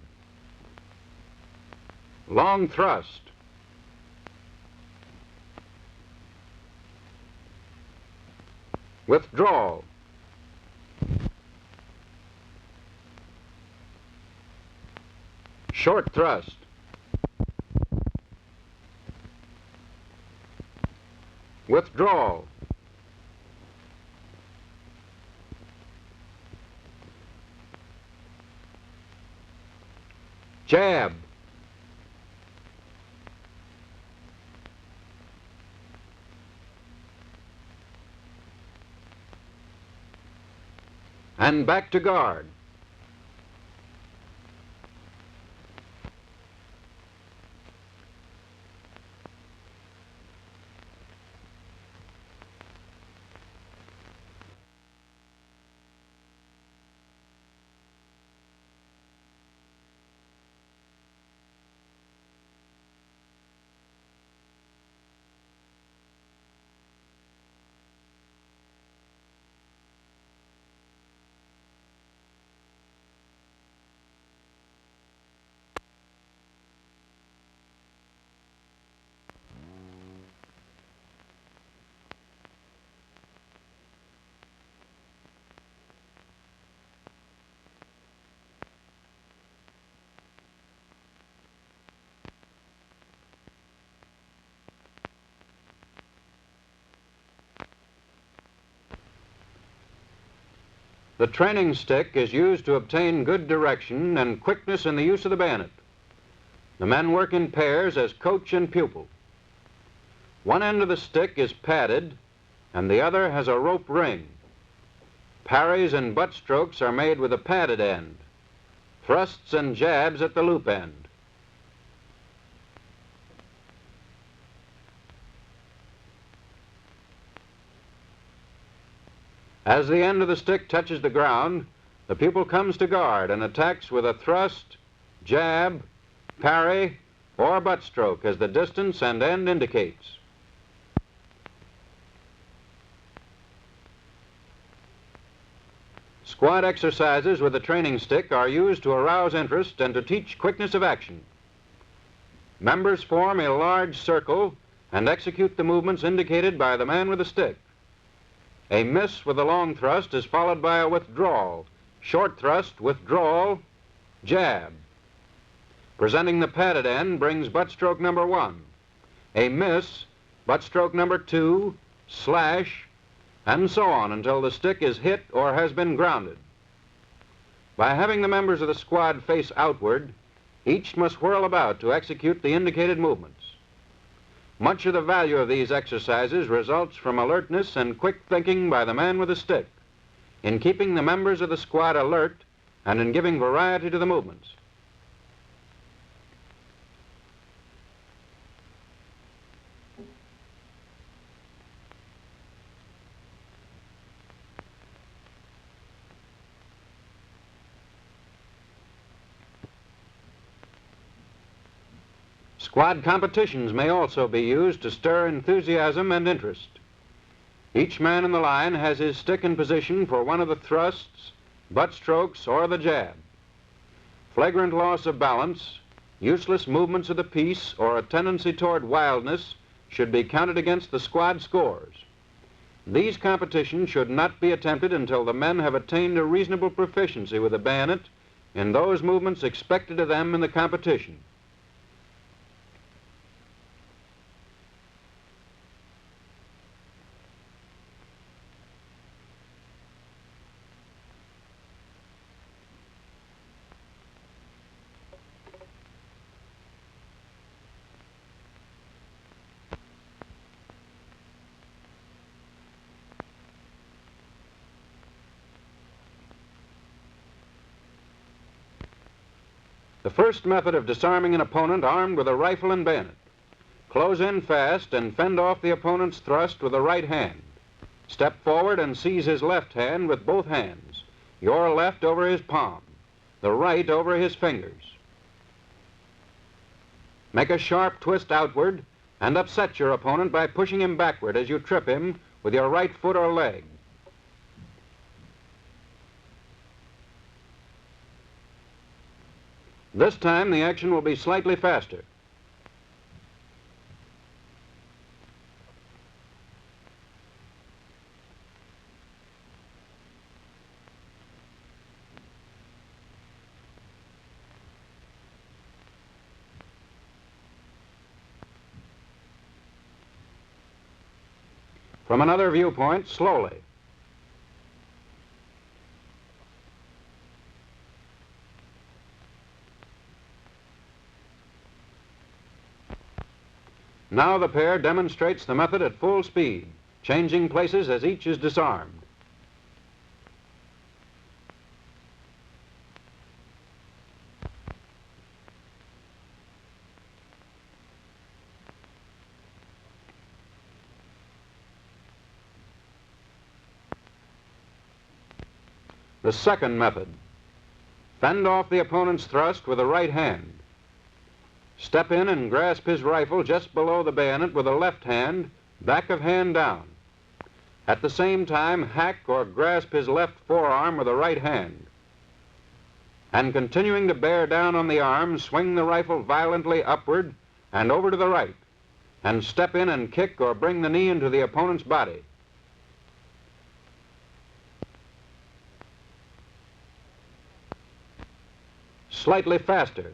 long thrust, withdrawal, short thrust, withdrawal, jab, and back to guard. The training stick is used to obtain good direction and quickness in the use of the bayonet. The men work in pairs as coach and pupil. One end of the stick is padded and the other has a rope ring. Parries and butt strokes are made with a padded end. Thrusts and jabs at the loop end. As the end of the stick touches the ground, the pupil comes to guard and attacks with a thrust, jab, parry, or butt stroke as the distance and end indicates. Squad exercises with the training stick are used to arouse interest and to teach quickness of action. Members form a large circle and execute the movements indicated by the man with the stick. A miss with a long thrust is followed by a withdrawal, short thrust, withdrawal, jab. Presenting the padded end brings butt stroke number 1. A miss, butt stroke number 2, slash, and so on until the stick is hit or has been grounded. By having the members of the squad face outward, each must whirl about to execute the indicated movements. Much of the value of these exercises results from alertness and quick thinking by the man with the stick, in keeping the members of the squad alert and in giving variety to the movements. Squad competitions may also be used to stir enthusiasm and interest. Each man in the line has his stick in position for one of the thrusts, butt strokes, or the jab. Flagrant loss of balance, useless movements of the piece, or a tendency toward wildness should be counted against the squad scores. These competitions should not be attempted until the men have attained a reasonable proficiency with the bayonet in those movements expected of them in the competition. The first method of disarming an opponent armed with a rifle and bayonet. Close in fast and fend off the opponent's thrust with the right hand. Step forward and seize his left hand with both hands, your left over his palm, the right over his fingers. Make a sharp twist outward and upset your opponent by pushing him backward as you trip him with your right foot or leg. This time the action will be slightly faster. From another viewpoint, slowly. Now the pair demonstrates the method at full speed, changing places as each is disarmed. The second method. Fend off the opponent's thrust with the right hand. Step in and grasp his rifle just below the bayonet with the left hand, back of hand down. At the same time, hack or grasp his left forearm with the right hand. And continuing to bear down on the arm, swing the rifle violently upward and over to the right, and step in and kick or bring the knee into the opponent's body. Slightly faster.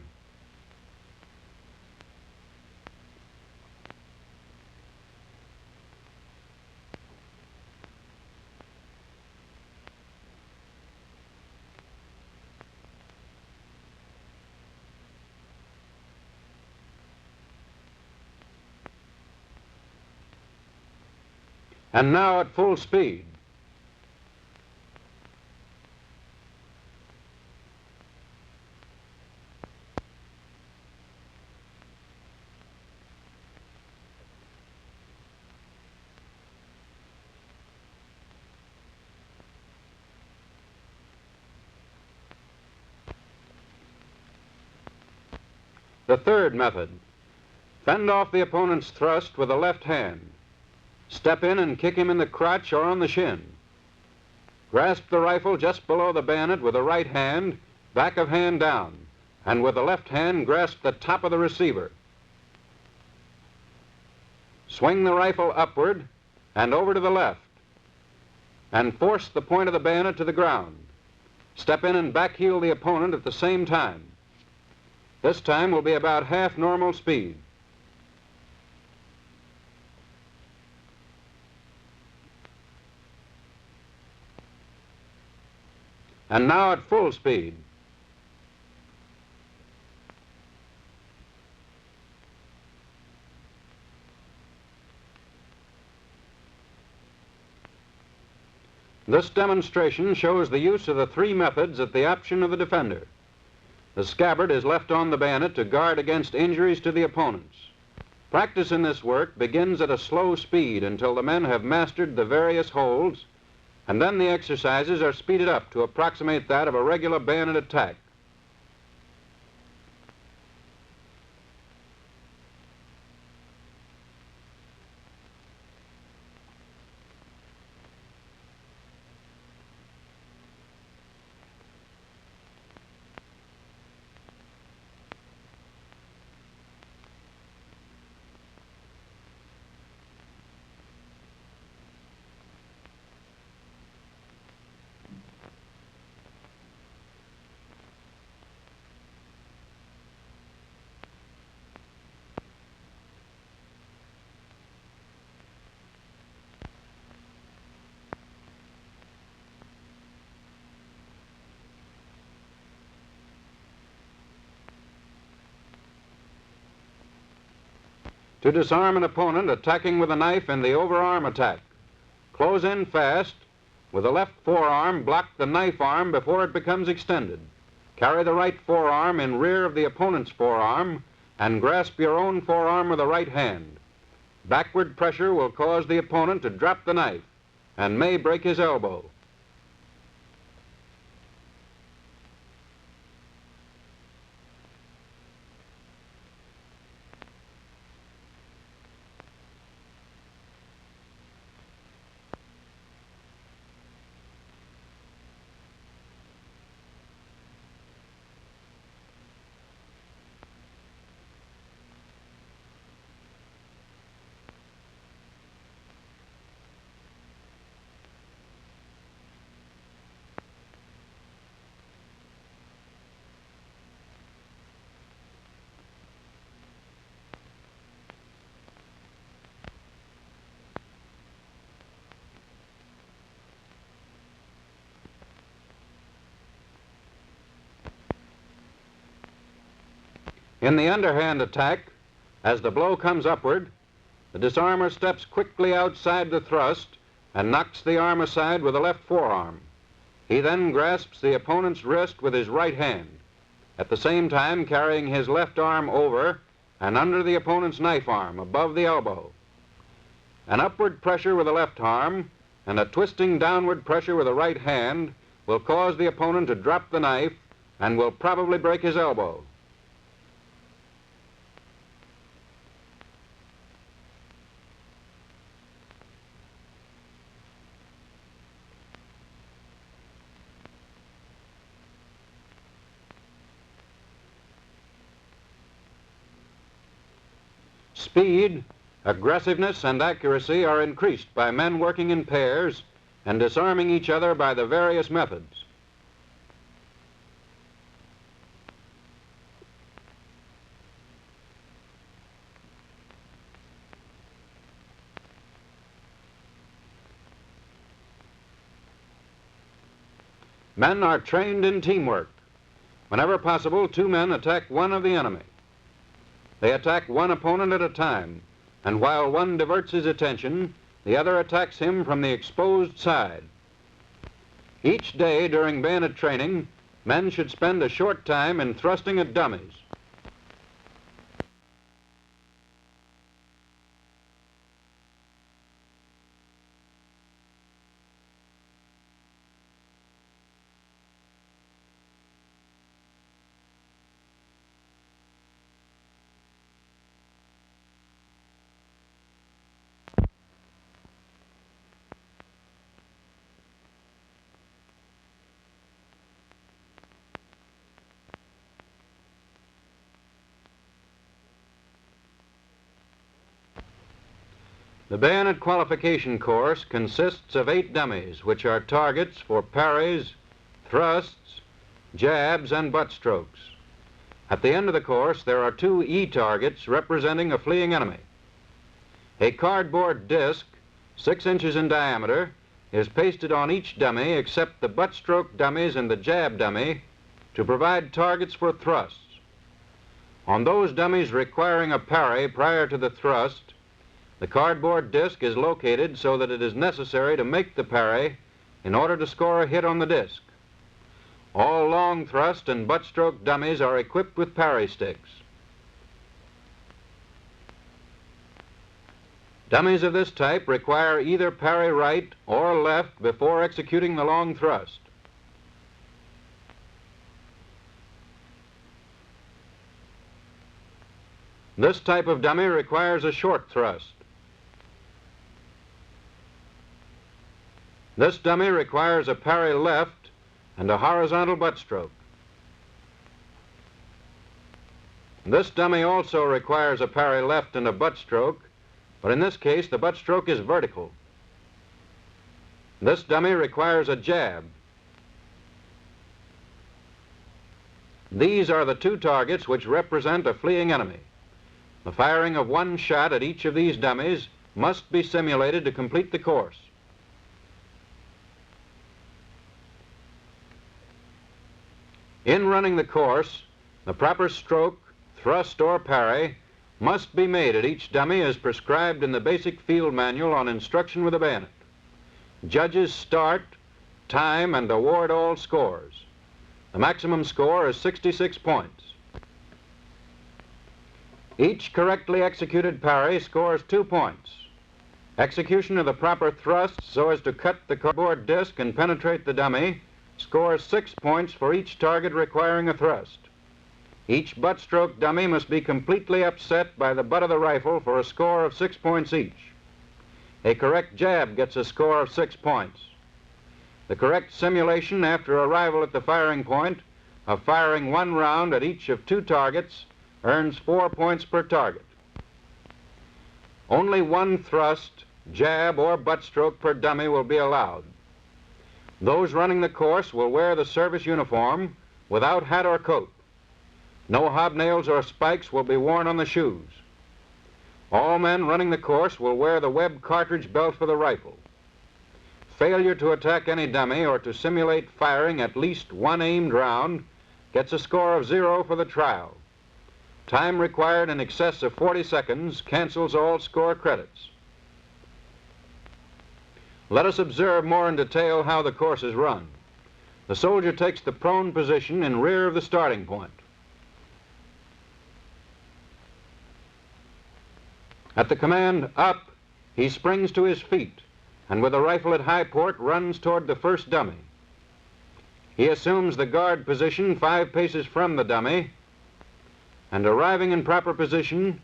And now at full speed. The third method. Fend off the opponent's thrust with the left hand. Step in and kick him in the crotch or on the shin. Grasp the rifle just below the bayonet with the right hand, back of hand down, and with the left hand grasp the top of the receiver. Swing the rifle upward and over to the left, and force the point of the bayonet to the ground. Step in and backheel the opponent at the same time. This time will be about half normal speed. And now at full speed. This demonstration shows the use of the three methods at the option of the defender. The scabbard is left on the bayonet to guard against injuries to the opponents. Practice in this work begins at a slow speed until the men have mastered the various holds, and then the exercises are speeded up to approximate that of a regular bayonet attack. To disarm an opponent attacking with a knife in the overarm attack. Close in fast. With the left forearm, block the knife arm before it becomes extended. Carry the right forearm in rear of the opponent's forearm and grasp your own forearm with the right hand. Backward pressure will cause the opponent to drop the knife and may break his elbow. In the underhand attack, as the blow comes upward, the disarmer steps quickly outside the thrust and knocks the arm aside with the left forearm. He then grasps the opponent's wrist with his right hand, at the same time carrying his left arm over and under the opponent's knife arm above the elbow. An upward pressure with the left arm and a twisting downward pressure with the right hand will cause the opponent to drop the knife and will probably break his elbow. Speed, aggressiveness, and accuracy are increased by men working in pairs and disarming each other by the various methods. Men are trained in teamwork. Whenever possible, two men attack one of the enemy. They attack one opponent at a time, and while one diverts his attention, the other attacks him from the exposed side. Each day during bayonet training, men should spend a short time in thrusting at dummies. The bayonet qualification course consists of 8 dummies, which are targets for parries, thrusts, jabs, and butt strokes. At the end of the course, there are 2 E-targets representing a fleeing enemy. A cardboard disc, 6 inches in diameter, is pasted on each dummy except the butt stroke dummies and the jab dummy to provide targets for thrusts. On those dummies requiring a parry prior to the thrust, the cardboard disc is located so that it is necessary to make the parry in order to score a hit on the disc. All long thrust and butt stroke dummies are equipped with parry sticks. Dummies of this type require either parry right or left before executing the long thrust. This type of dummy requires a short thrust. This dummy requires a parry left and a horizontal butt stroke. This dummy also requires a parry left and a butt stroke, but in this case the butt stroke is vertical. This dummy requires a jab. These are the 2 targets which represent a fleeing enemy. The firing of one shot at each of these dummies must be simulated to complete the course. In running the course, the proper stroke, thrust, or parry must be made at each dummy as prescribed in the basic field manual on instruction with a bayonet. Judges start, time, and award all scores. The maximum score is 66 points. Each correctly executed parry scores 2 points. Execution of the proper thrust so as to cut the cardboard disc and penetrate the dummy scores 6 points for each target requiring a thrust. Each butt stroke dummy must be completely upset by the butt of the rifle for a score of 6 points each. A correct jab gets a score of 6 points. The correct simulation after arrival at the firing point of firing 1 round at each of 2 targets earns 4 points per target. Only 1 thrust, jab, or butt stroke per dummy will be allowed. Those running the course will wear the service uniform without hat or coat. No hobnails or spikes will be worn on the shoes. All men running the course will wear the web cartridge belt for the rifle. Failure to attack any dummy or to simulate firing at least 1 aimed round gets a score of 0 for the trial. Time required in excess of 40 seconds cancels all score credits. Let us observe more in detail how the course is run. The soldier takes the prone position in rear of the starting point. At the command, "Up," he springs to his feet and with the rifle at high port runs toward the first dummy. He assumes the guard position 5 paces from the dummy and, arriving in proper position,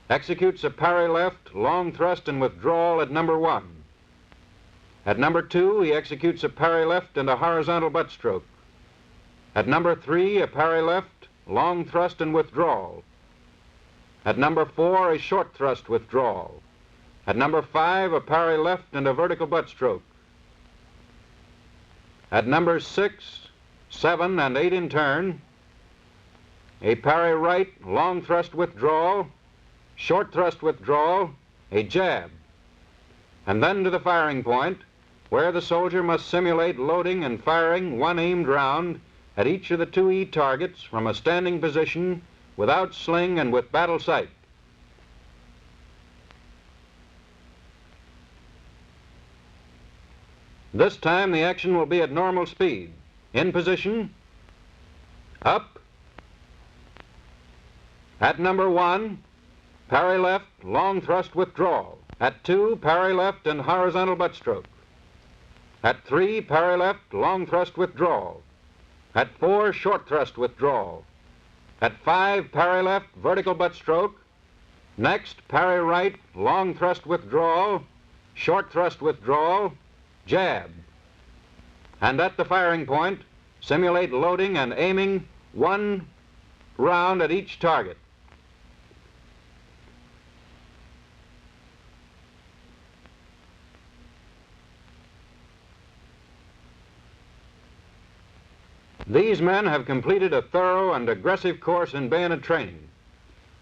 executes a parry left, long thrust and withdrawal at number 1. At number 2, he executes a parry left and a horizontal butt stroke. At number 3, a parry left, long thrust and withdrawal. At number 4, a short thrust withdrawal. At number 5, a parry left and a vertical butt stroke. At numbers 6, 7, and 8 in turn, a parry right, long thrust withdrawal, short thrust withdrawal, a jab, and then to the firing point, where the soldier must simulate loading and firing 1 aimed round at each of the 2 E targets from a standing position without sling and with battle sight. This time the action will be at normal speed. In position, up. At number 1, parry left, long thrust withdrawal. At 2, parry left and horizontal butt stroke. At 3, parry left, long thrust withdrawal. At 4, short thrust withdrawal. At 5, parry left, vertical butt stroke. Next, parry right, long thrust withdrawal, short thrust withdrawal, jab. And at the firing point, simulate loading and aiming 1 round at each target. These men have completed a thorough and aggressive course in bayonet training.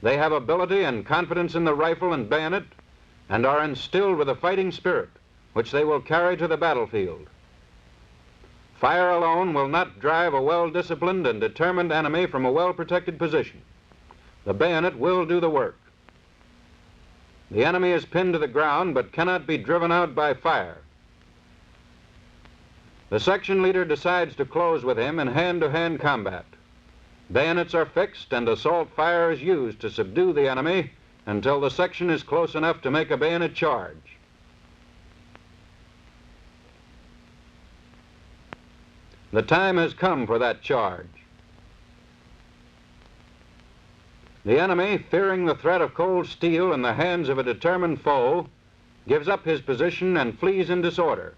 They have ability and confidence in the rifle and bayonet and are instilled with a fighting spirit which they will carry to the battlefield. Fire alone will not drive a well-disciplined and determined enemy from a well-protected position. The bayonet will do the work. The enemy is pinned to the ground but cannot be driven out by fire. The section leader decides to close with him in hand-to-hand combat. Bayonets are fixed and assault fire is used to subdue the enemy until the section is close enough to make a bayonet charge. The time has come for that charge. The enemy, fearing the threat of cold steel in the hands of a determined foe, gives up his position and flees in disorder.